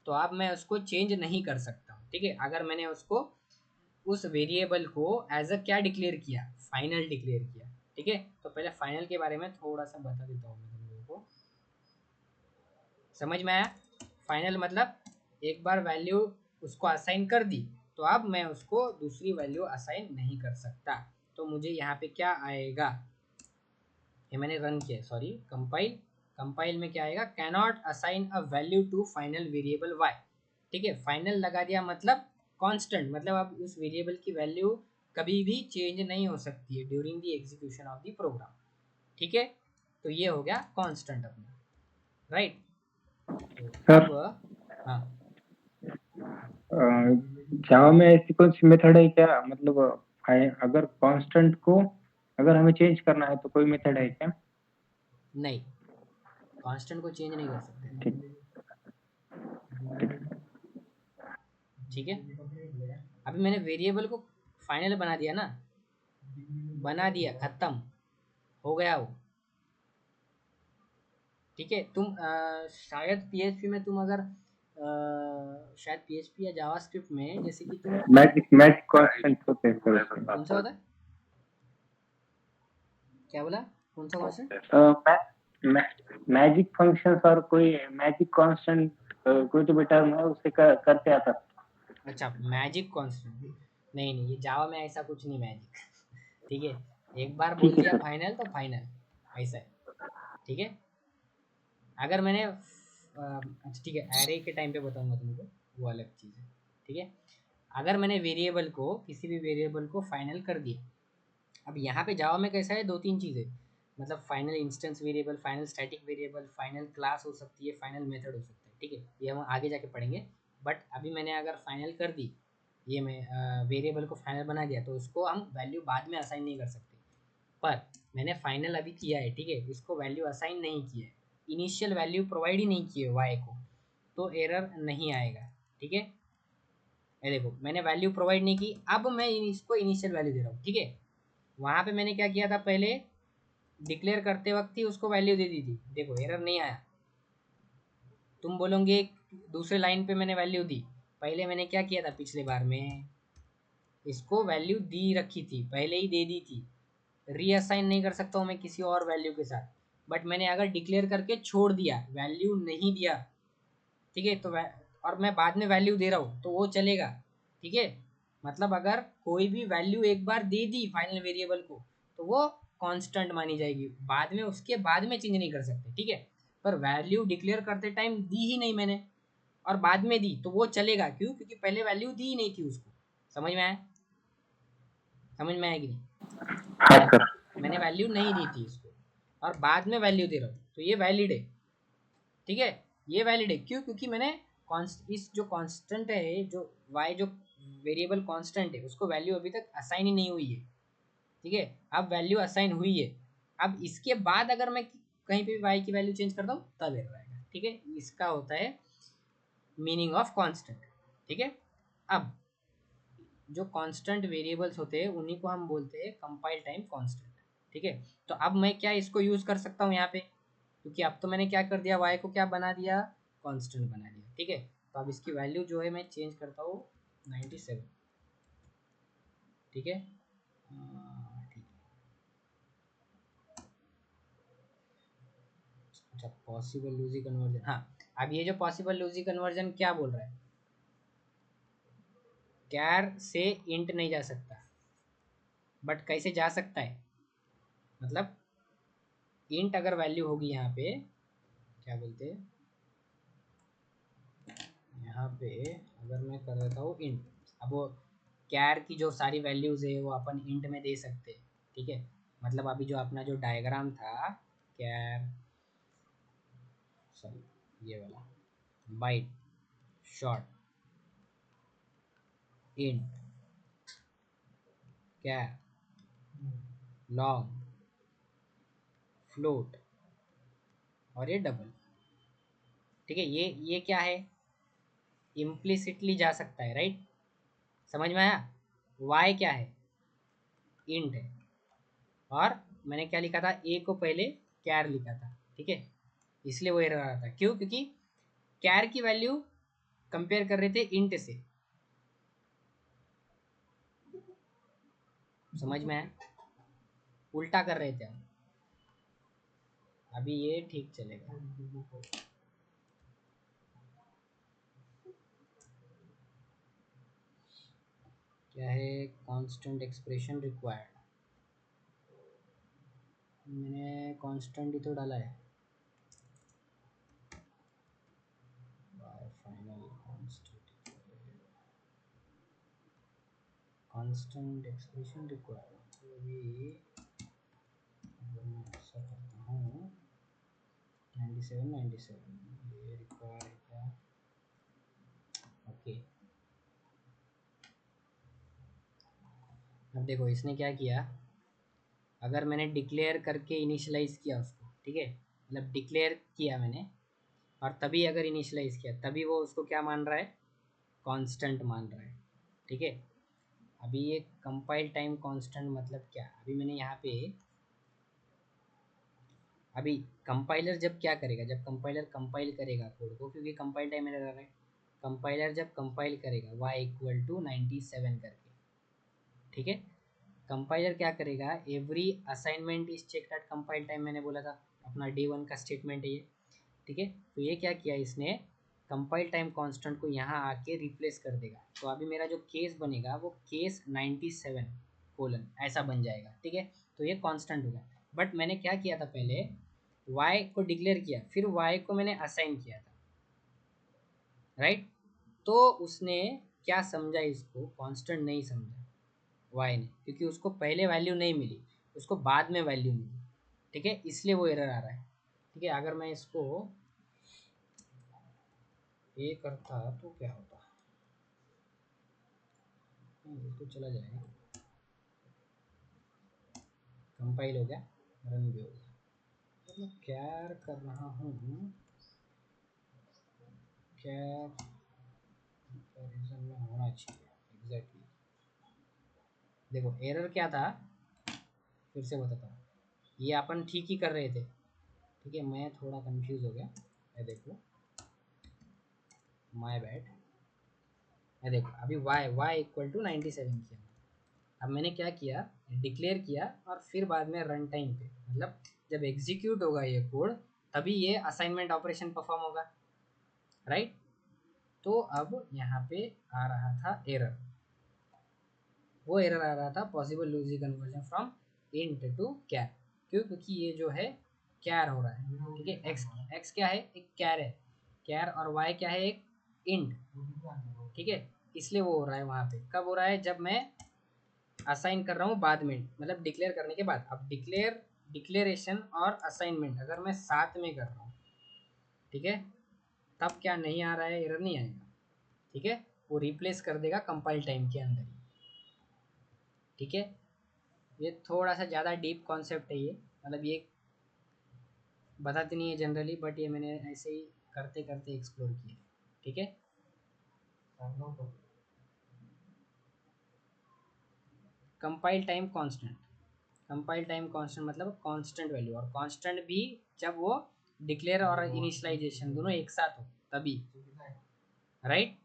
तो अब मैं उसको चेंज नहीं कर सकता हूँ, ठीक है। अगर मैंने उसको उस वेरिएबल को एज अ क्या डिक्लेयर किया, फाइनल डिक्लेयर किया, ठीक है। तो पहले फाइनल के बारे में थोड़ा सा बता देता हूँ मैं तुम लोगों को, समझ में आया? फाइनल मतलब एक बार वैल्यू उसको असाइन कर दी, तो अब मैं उसको दूसरी वैल्यू असाइन नहीं कर सकता। तो मुझे यहाँ पे क्या आएगा, ये मैंने रन किया, सॉरी, कंपाइल। कंपाइल में क्या आएगा, cannot assign a value to final variable y, ठीक है। फाइनल लगा दिया मतलब कांस्टेंट, मतलब अब उस वेरिएबल की वैल्यू कभी भी चेंज नहीं हो सकती है during the execution of the program, ठीक है। तो ये हो गया कांस्टेंट अपना, राइट। तो सर अब हाँ, जावा में ऐसी कौन सी मेथड है क्या, मतलब अगर कांस्टेंट को अगर हमें चेंज करना है तो कोई मेथड है क्या? नहीं, कांस्टेंट को चेंज नहीं कर सकते, ठीक। ठीक है। अभी मैंने वेरिएबल को फाइनल बना दिया ना, बना दिया, खत्म हो गया वो, ठीक है। तुम शायद पीएचपी में तुम अगर शायद पीएचपी या जावास्क्रिप्ट में जैसे कि तुम मैजिक कांस्टेंट होते हैं सर उसमें। कौन सा होता है, क्या बोला, कौन सा कांस्टेंट? मैजिक फंक्शंस और कोई मैजिक कांस्टेंट कोई तो बेटा मैं उससे करते आता। अच्छा, मैजिक कांस्टेंट, नहीं नहीं, ये जावा में ऐसा कुछ नहीं मैजिक, ठीक है। एक बार बोल ठीक है दिया सर। फाइनल तो फाइनल, ऐसा है, ठीक है। अगर मैंने अच्छा ठीक है, एरे के टाइम पे बताऊंगा तुमको, वो अलग चीज़ है, ठीक है। अगर मैंने वेरिएबल को, किसी भी वेरिएबल को फाइनल कर दिया, अब यहाँ पे जावा में कैसा है, 2-3 चीज़ें, मतलब final instance variable, final static variable, final class हो सकती है, फाइनल मेथड हो सकता है, ठीक है। ये हम आगे जाके पढ़ेंगे। बट अभी मैंने अगर फाइनल कर दी, ये मैं वेरिएबल को फाइनल बना दिया, तो उसको हम वैल्यू बाद में असाइन नहीं कर सकते। पर मैंने फाइनल अभी किया है, ठीक है, इसको वैल्यू असाइन नहीं किया है, इनिशियल वैल्यू प्रोवाइड ही नहीं किए वाई को, तो एरर नहीं आएगा, ठीक है। ये देखो, मैंने वैल्यू प्रोवाइड नहीं की, अब मैं इसको इनिशियल वैल्यू दे रहा हूँ, ठीक है। वहाँ पे मैंने क्या किया था, पहले डिक्लेयर करते वक्त ही उसको वैल्यू दे दी थी, देखो एरर नहीं आया। तुम बोलोगे दूसरे लाइन पे मैंने वैल्यू दी, पहले मैंने क्या किया था पिछले बार में, इसको वैल्यू दी रखी थी, पहले ही दे दी थी, रीअसाइन नहीं कर सकता हूँ मैं किसी और वैल्यू के साथ। बट मैंने अगर डिक्लेयर करके छोड़ दिया, वैल्यू नहीं दिया, ठीक है, तो और मैं बाद में वैल्यू दे रहा हूँ, तो वो चलेगा, ठीक है। मतलब अगर कोई भी वैल्यू एक बार दे दी फाइनल वेरिएबल को, तो वो कांस्टेंट मानी जाएगी, बाद में उसके बाद में चेंज नहीं कर सकते, ठीक है। पर वैल्यू डिक्लेयर करते टाइम दी ही नहीं मैंने, और बाद में दी, तो वो चलेगा, क्यों? क्योंकि पहले वैल्यू दी ही नहीं थी उसको। समझ में आया? समझ में आएगी नहीं? हाँ सर। मैंने वैल्यू नहीं दी थी इसको और बाद में वैल्यू दे रहा हूँ, तो ये वैलिड है। ठीक है, ये वैलिड है क्यों? क्योंकि मैंने इस जो कांस्टेंट है, जो y जो वेरिएबल कांस्टेंट है, उसको वैल्यू अभी तक असाइन ही नहीं हुई है। ठीक है, अब वैल्यू असाइन हुई है। अब इसके बाद अगर मैं कहीं पे भी y की वैल्यू चेंज करता हूँ तब एरर आएगा। ठीक है, इसका होता है मीनिंग ऑफ कांस्टेंट। ठीक है, अब जो कांस्टेंट वेरिएबल्स होते हैं उन्हीं को हम बोलते हैं कंपाइल टाइम कांस्टेंट। ठीक है, तो अब मैं क्या इसको यूज कर सकता हूँ यहाँ पे, क्योंकि अब तो मैंने क्या कर दिया, y को क्या बना दिया, कांस्टेंट बना दिया। ठीक है, तो अब इसकी वैल्यू जो है मैं चेंज करता हूँ 97। ठीक है, ठीक है। अच्छा, पॉसिबल लूजी कन्वर्जन, हाँ। अब ये जो पॉसिबल लूजी कन्वर्जन क्या बोल रहा है, कैर से इंट नहीं जा सकता, बट कैसे जा सकता है, मतलब इंट अगर वैल्यू होगी यहाँ पे, क्या बोलते हैं यहाँ पे, अगर मैं कर देता हूँ इंट, अब वो कैर की जो सारी वैल्यूज है वो अपन इंट में दे सकते हैं। ठीक है, मतलब अभी जो अपना जो डायग्राम था, कैर, सॉरी ये वाला, बाइट, शॉर्ट, इंट, कैर, लॉन्ग, फ्लोट और ये डबल। ठीक है, ये क्या है, इम्प्लिसिटली जा सकता है, राइट? समझ में आया? वाई क्या है, इंट है, और मैंने क्या लिखा था, ए को पहले कैर लिखा था। ठीक है, इसलिए वो एरर आ रहा था। क्यों? क्योंकि कैर की वैल्यू कंपेयर कर रहे थे इंट से। समझ में आया? उल्टा कर रहे थे हम। अभी ये ठीक चलेगा। क्या है, कांस्टेंट एक्सप्रेशन रिक्वायर्ड, मैंने कांस्टेंट ही तो डाला है, फाइनल कांस्टेंट एक्सप्रेशन रिक्वायर्ड। तो अभी अगर मैं ऐसा करता हूँ 97 ये रिक्वायर है क्या? ओके, अब देखो इसने क्या किया, अगर मैंने डिक्लेयर करके इनिशियलाइज किया उसको, ठीक है, मतलब डिक्लेयर किया मैंने और तभी अगर इनिशियलाइज किया, तभी वो उसको क्या मान रहा है, कांस्टेंट मान रहा है। ठीक है, अभी ये कंपाइल टाइम कांस्टेंट मतलब क्या, अभी मैंने यहाँ पे, अभी कंपाइलर जब क्या करेगा, जब कंपाइलर कंपाइल करेगा कोड को, क्योंकि कंपाइल टाइम एरर आ रहा है, कंपाइलर जब कंपाइल करेगा y इक्वल टू 97 करके, ठीक है, कंपाइलर क्या करेगा, every assignment is checked eight compile time, मैंने बोला था अपना D1 का स्टेटमेंट है ये। ठीक है, तो ये क्या किया इसने, कंपाइल टाइम कांस्टेंट को यहाँ आके रिप्लेस कर देगा। तो अभी मेरा जो केस बनेगा वो केस 97 कोलन ऐसा बन जाएगा। ठीक है, तो ये कांस्टेंट होगा। बट मैंने क्या किया था, पहले y को डिक्लेयर किया, फिर y को मैंने असाइन किया था, राइट? तो उसने क्या समझा, इसको कांस्टेंट नहीं समझा y ने, क्योंकि उसको पहले वैल्यू नहीं मिली, उसको बाद में वैल्यू मिली। ठीक है, इसलिए वो एरर आ रहा है। ठीक है, अगर मैं इसको ये करता तो क्या होता, ये तो चला जाएगा, कंपाइल हो गया, रन भी हो गया। तो मैं क्या कर रहा हूँ, क्या कंपैरिजन में होना चाहिए एग्जैक्टली। देखो एरर क्या था, फिर से बताता हूँ, ये अपन ठीक ही कर रहे थे। ठीक है, मैं थोड़ा कंफ्यूज हो गया, ये देखो, माय बैड। ये देखो अभी y इक्वल टू 97 किया, अब मैंने क्या किया, डिक्लेयर किया और फिर बाद में रन टाइम पे, मतलब जब एग्जीक्यूट होगा ये कोड तभी ये असाइनमेंट ऑपरेशन परफॉर्म होगा, राइट? तो अब यहाँ पे आ रहा था एरर, वो एरर आ रहा था possible lossy conversion from int to char. क्यों? क्योंकि ये जो है कैर हो रहा है। ठीक है, एक्स क्या है, एक कैर है, कैर, और वाई क्या है, एक इंट। ठीक है, इसलिए वो हो रहा है वहाँ पे। कब हो रहा है, जब मैं असाइन कर रहा हूँ बाद में, मतलब डिक्लेयर करने के बाद। अब डिक्लेरेशन और असाइनमेंट अगर मैं साथ में कर रहा हूँ, ठीक है, तब क्या नहीं आ रहा है, एरर नहीं आएगा, ठीक है, वो रिप्लेस कर देगा कंपाइल टाइम के अंदर ही, ठीक है। ये थोड़ा सा ज़्यादा डीप कॉन्सेप्ट है ये, मतलब ये बताते नहीं है जनरली, बट ये मैंने ऐसे ही करते करते एक्सप्लोर किया, ठीक है। Compile time constant, compile time constant मतलब कांस्टेंट वैल्यू, और कांस्टेंट भी जब वो डिक्लेयर और इनिशियलाइजेशन दोनों एक साथ हो तभी, राइट।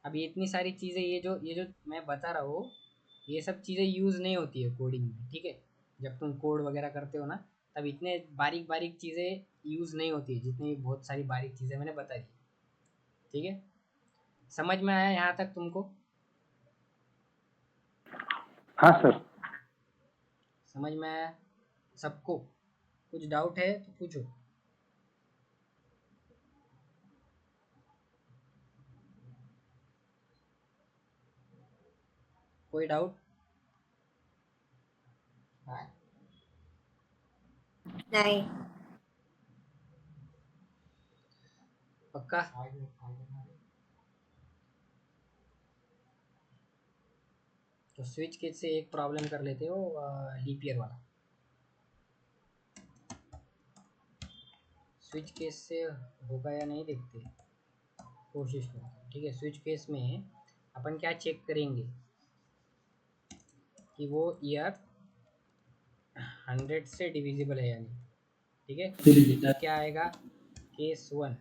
अब ये इतनी सारी चीज़ें, ये जो मैं बता रहा हूँ, ये सब चीज़ें यूज़ नहीं होती है कोडिंग में, ठीक है। जब तुम कोड वगैरह करते हो ना, तब इतने बारीक बारीक चीज़ें यूज़ नहीं होती है, जितनी बहुत सारी बारीक चीज़ें मैंने बता दी, ठीक है। समझ में आया यहाँ तक तुमको? हाँ सर। समझ में आया सबको? कुछ डाउट है तो पूछो। कोई डाउट? नहीं। पक्का? तो स्विच केस से एक प्रॉब्लम कर लेते हो, लीप ईयर वाला। स्विच केस से होगा या नहीं देखते, कोशिश करते हैं, ठीक है। स्विच केस में अपन क्या चेक करेंगे कि वो ईयर 100 से डिविजिबल है या नहीं, ठीक है। तो क्या आएगा, केस 1,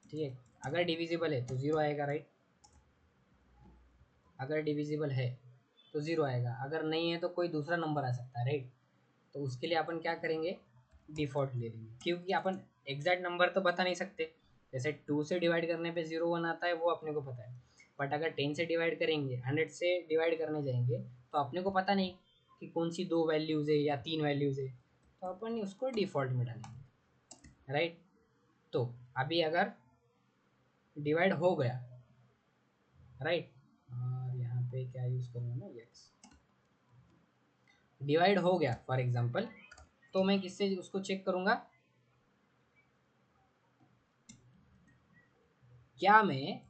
ठीक है। अगर डिविजिबल है तो 0 आएगा, राइट। अगर डिविजिबल है तो 0 आएगा, अगर नहीं है तो कोई दूसरा नंबर आ सकता है, राइट। तो उसके लिए अपन क्या करेंगे, डिफ़ॉल्ट ले लेंगे, क्योंकि अपन एग्जैक्ट नंबर तो बता नहीं सकते। जैसे 2 से डिवाइड करने पे 0 1 आता है, वो अपने को पता है। बट अगर 10 से डिवाइड करेंगे, 100 से डिवाइड करने जाएंगे, तो अपने को पता नहीं कि कौन सी 2 वैल्यूज़ है या 3 वैल्यूज़ है, तो अपन उसको डिफ़ॉल्ट में डालेंगे, राइट। तो अभी अगर डिवाइड हो गया, राइट, और यहाँ पे क्या यूज़ करूँगा ना, यस, डिवाइड हो गया फॉर एग्जांपल, तो मैं किससे उसको चेक करूँगा, क्या मैं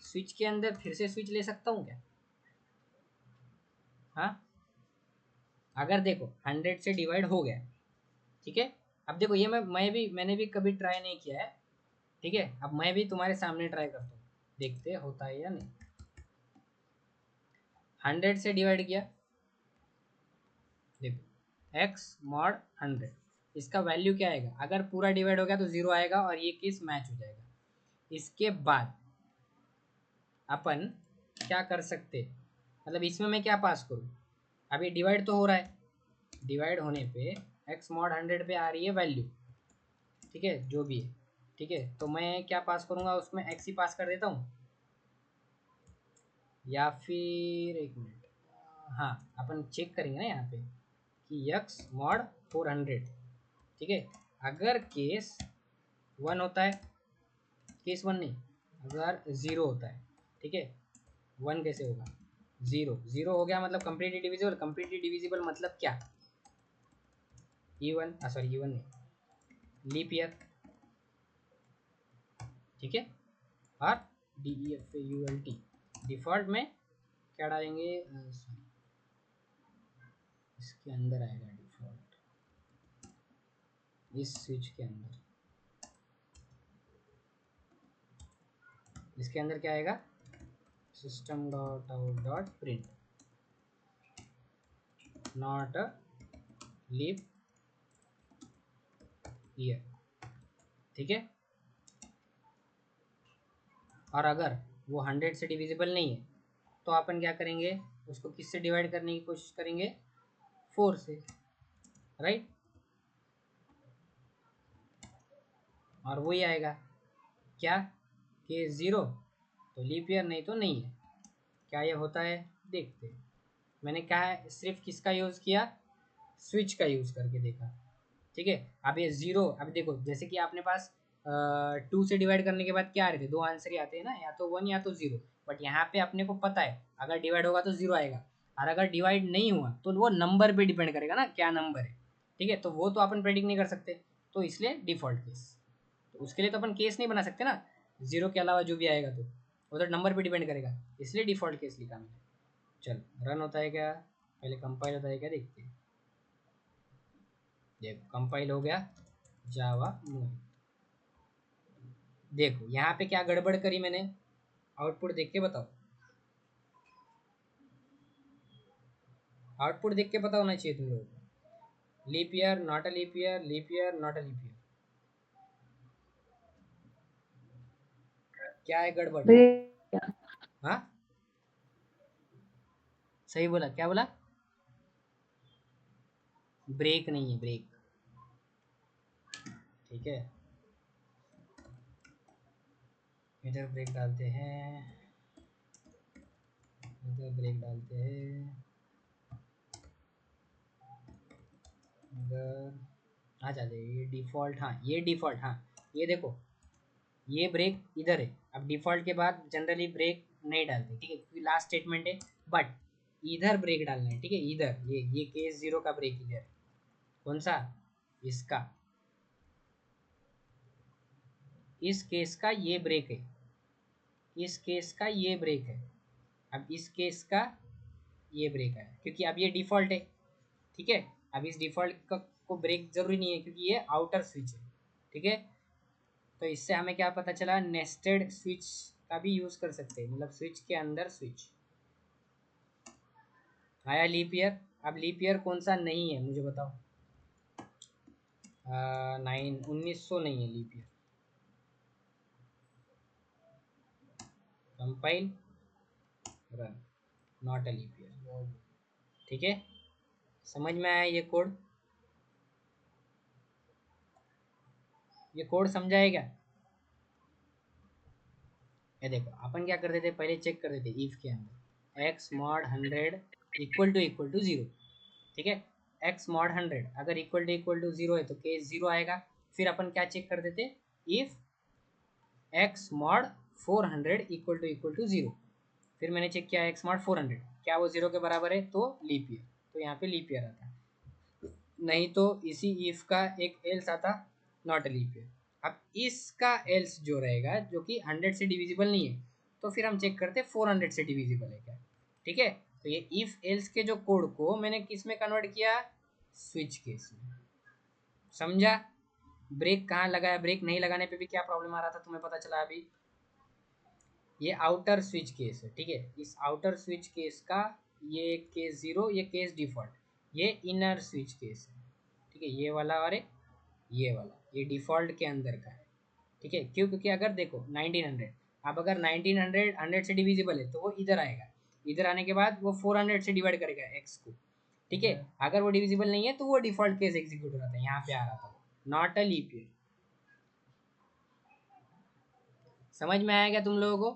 स्विच के अंदर फिर से स्विच ले सकता हूँ क्या? हाँ, अगर देखो 100 से डिवाइड हो गया, ठीक है। अब देखो ये मैंने भी कभी ट्राई नहीं किया है, ठीक है। अब मैं भी तुम्हारे सामने ट्राई करता हूँ, देखते होता है या नहीं। 100 से डिवाइड किया, देखो x मॉड 100, इसका वैल्यू क्या आएगा, अगर पूरा डिवाइड हो गया तो 0 आएगा और ये केस मैच हो जाएगा। इसके बाद अपन क्या कर सकते, मतलब इसमें मैं क्या पास करूँ, अभी डिवाइड तो हो रहा है, डिवाइड होने पे x मॉड 100 पे आ रही है वैल्यू, ठीक है, जो भी है, ठीक है। तो मैं क्या पास करूँगा, उसमें x ही पास कर देता हूँ, या फिर एक मिनट, हाँ, अपन चेक करेंगे ना यहाँ पे कि x मॉड 400, ठीक है। अगर केस 1 होता है, केस 1 नहीं, अगर 0 होता है, ठीक है, 1 कैसे होगा, 0 हो गया मतलब कंप्लीटली डिविजिबल। कंप्लीटली डिविजिबल मतलब क्या, E1 सॉरी E1 नहीं, लीप ईयर, ठीक है। और DEFAULT डिफ़ॉल्ट में क्या डालेंगे, सॉरी इसके अंदर आएगा डिफ़ॉल्ट, इस स्विच के अंदर, इसके अंदर क्या आएगा, system.out.print नॉट लीप ईयर, ठीक है। और अगर वो 100 से डिविजिबल नहीं है, तो अपन क्या करेंगे, उसको किससे डिवाइड करने की कोशिश करेंगे, 4 से, राइट। और वही आएगा क्या, कि 0 तो लीप ईयर, नहीं तो नहीं है। क्या ये होता है, देखते हैं। मैंने कहा है सिर्फ किसका यूज़ किया, स्विच का यूज़ करके देखा, ठीक है। अब ये 0, अब देखो जैसे कि आपने पास 2 से डिवाइड करने के बाद क्या आ रहे थे, 2 आंसर ही आते हैं ना, या तो 1 या तो 0। बट यहाँ पे अपने को पता है अगर डिवाइड होगा तो 0 आएगा, और अगर डिवाइड नहीं हुआ तो वो नंबर पे डिपेंड करेगा ना, क्या नंबर है, ठीक है। तो वो तो अपन प्रेडिक्ट नहीं कर सकते, तो इसलिए डिफ़ॉल्ट केस। तो उसके लिए तो अपन केस नहीं बना सकते ना, 0 के अलावा जो भी आएगा तो वो तो नंबर पे डिपेंड करेगा, इसलिए डिफ़ॉल्ट केस लिखा मैंने। चल रन होता है क्या, पहले कंपाइल होता है क्या देखते हैं। देखो कंपाइल हो गया जावा मूवी। देखो यहाँ पे क्या गड़बड़ करी मैंने, आउटपुट देख के बताओ, आउटपुट देख के पता होना चाहिए तुम लोगों को। Leap year, not a leap year, leap year, not a leap year, क्या है गड़बड़? हाँ सही बोला, क्या बोला? ब्रेक नहीं है, ब्रेक, ठीक है। इधर ब्रेक डालते हैं, इधर ब्रेक डालते हैं, इधर आ जाते ये डिफ़ॉल्ट, हाँ ये डिफ़ॉल्ट, हाँ ये देखो ये ब्रेक इधर है। अब डिफ़ॉल्ट के बाद जनरली ब्रेक नहीं डालते, ठीक है, क्योंकि लास्ट स्टेटमेंट है, बट इधर ब्रेक डालना है, ठीक है। इधर ये केस 0 का ब्रेक इधर, कौन सा, इसका, इस केस का ये ब्रेक है, इस केस का ये ब्रेक है। अब इस केस का ये ब्रेक है, क्योंकि अब ये डिफ़ॉल्ट है, ठीक है। अब इस डिफ़ॉल्ट को ब्रेक जरूरी नहीं है क्योंकि ये आउटर स्विच है, ठीक है। तो इससे हमें क्या पता चला, नेस्टेड स्विच का भी यूज़ कर सकते हैं, मतलब स्विच के अंदर स्विच। आया लीप ईयर। अब लीप ईयर कौन सा नहीं है मुझे बताओ। 1900 नहीं है leap year. Compile run, not a leap year, ठीक है। समझ में आया ये कोड, ये कोड समझा है क्या? ये देखो अपन क्या करते थे, पहले चेक करते थे इफ के अंदर x mod 100 इक्वल टू 0, ठीक है। x mod 100 अगर इक्वल टू 0 है तो केस 0 आएगा। फिर अपन क्या चेक करते थे, if x mod 400 equal to 0। फिर मैंने चेक किया x mod 400 क्या वो 0 के बराबर है, तो लीप ईयर, तो यहाँ पे लीप ईयर आता है, नहीं तो इसी इफ का एक एल्स आता, नॉट अ लीप ईयर। अब इसका एल्स जो रहेगा जो कि 100 से डिविजिबल नहीं है, तो फिर हम चेक करते 400 से डिविजिबल है क्या, ठीक है। तो ये इफ एल्स के जो कोड को मैंने किस में कन्वर्ट किया, स्विच केस में। समझा? ब्रेक कहाँ लगाया, ब्रेक नहीं लगाने पे भी क्या प्रॉब्लम आ रहा था तुम्हें पता चला अभी। ये आउटर स्विच केस है, ठीक है। इस आउटर स्विच केस का ये केस 0, ये केस डिफॉल्ट, ये इनर स्विच केस है, ठीक है। ये वाला और ये वाला, ये डिफ़ॉल्ट के अंदर का है, ठीक है। क्यों? क्योंकि अगर देखो 1900, अब अगर 1900 100 से डिविजिबल है तो वो इधर आएगा, इधर आने के बाद वो 400 से डिवाइड करेगा एक्स को, ठीक है। अगर वो डिविजिबल नहीं है तो वो डिफ़ॉल्ट केस एग्जीक्यूट हो रहा था, यहाँ पे आ रहा था, नॉट अ लीप ईयर। समझ में आया क्या तुम लोगों को?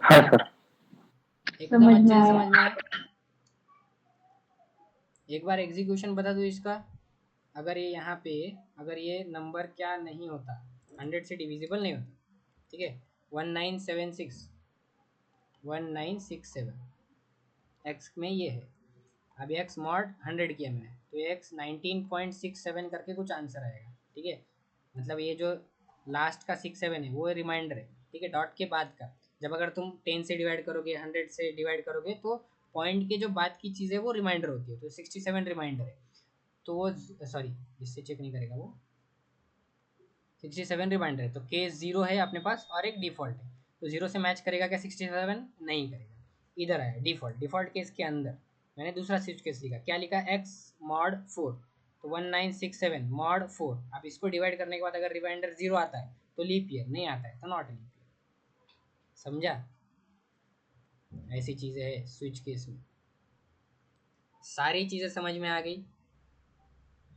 हाँ सर। एकदम अच्छे से समझ में आया। एक बार एग्जीक्यूशन बता दो इसका। अगर ये यहाँ पे, अगर ये नंबर क्या नहीं होता, 100 से डिविजिबल नहीं होता, ठीक है, 1967 एक्स में ये है। अब एक्स मॉड 100 किया मैंने, तो एक्स 19.67 करके कुछ आंसर आएगा, ठीक है। मतलब ये जो लास्ट का 67 है वो रिमाइंडर है, ठीक है, डॉट के बाद का। जब अगर तुम 10 से डिवाइड करोगे, 100 से डिवाइड करोगे, तो पॉइंट के जो बाद की चीज़ है वो रिमाइंडर होती है, तो 67 रिमाइंडर है। तो वो सॉरी, इससे चेक नहीं करेगा वो, 67 रिमाइंडर है, तो केस 0 है अपने पास और एक डिफ़ॉल्ट है, तो 0 से मैच करेगा क्या 67? नहीं करेगा। इधर आया डिफ़ॉल्ट, डिफ़ॉल्ट केस के अंदर मैंने दूसरा स्विच केस लिखा, क्या लिखा, x mod 4, तो 1967 mod 4। अब इसको डिवाइड करने के बाद अगर रिमाइंडर 0 आता है तो लीप ईयर, नहीं आता है तो नॉट लीप ईयर। समझा? ऐसी चीज़ें है स्विच केस में। सारी चीज़ें समझ में आ गई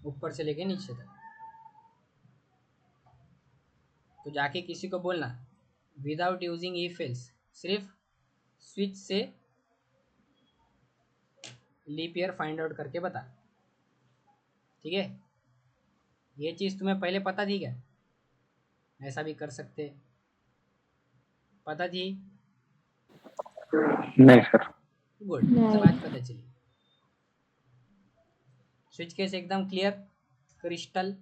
ऊपर से लेके नीचे तक। तो जाके किसी को बोलना विदाउट यूजिंग इफ एल्स, सिर्फ स्विच से लीप ईयर फाइंड आउट करके बता, ठीक है। ये चीज़ तुम्हें पहले पता थी क्या, ऐसा भी कर सकते। पता थी? नहीं सर। गुड, मतलब आज पता चली। स्विच केस एकदम क्लियर, क्रिस्टल।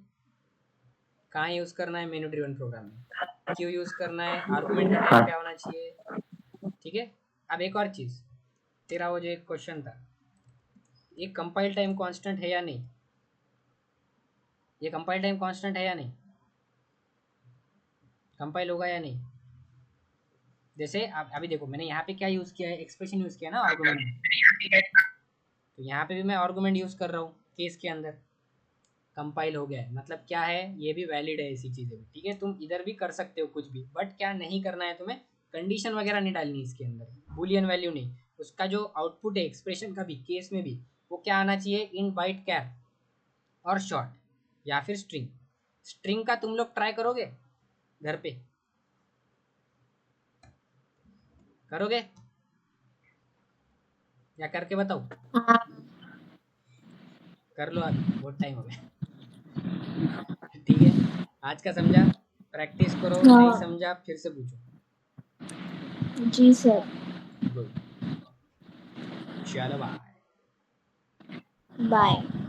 कहाँ यूज करना है? मेनू ड्रिवन प्रोग्राम में। क्यों यूज करना है? आर्गुमेंट का टाइप क्या होना चाहिए? ठीक है। अब एक और चीज, तेरा वो जो एक क्वेश्चन था, ये कंपाइल टाइम कांस्टेंट है या नहीं? ये कंपाइल टाइम कांस्टेंट है या नहीं? कंपाइल होगा या नहीं? जैसे अभी देखो, मैंने यहाँ पे क्या यूज किया है? एक्सप्रेशन यूज किया ना आर्गुमेंट में। तो यहाँ पे भी मैं आर्गुमेंट यूज कर रहा हूँ केस के अंदर। कंपाइल हो गया है, मतलब क्या है? ये भी वैलिड है ऐसी चीजें भी। ठीक है, तुम इधर भी कर सकते हो कुछ भी, बट क्या नहीं करना है तुम्हें? कंडीशन वगैरह नहीं डालनी इसके अंदर, बुलियन वैल्यू नहीं। उसका जो आउटपुट है एक्सप्रेशन का भी, केस में भी, वो क्या आना चाहिए? इन बाइट कैर और शॉर्ट या फिर स्ट्रिंग। स्ट्रिंग का तुम लोग ट्राई करोगे घर पे? करोगे या करके बताओ? कर लो, अभी बहुत टाइम हो गया। ठीक है, आज का समझा? प्रैक्टिस करो, नहीं समझा फिर से पूछो। जी सर। गुड, चलो बाय। बाय।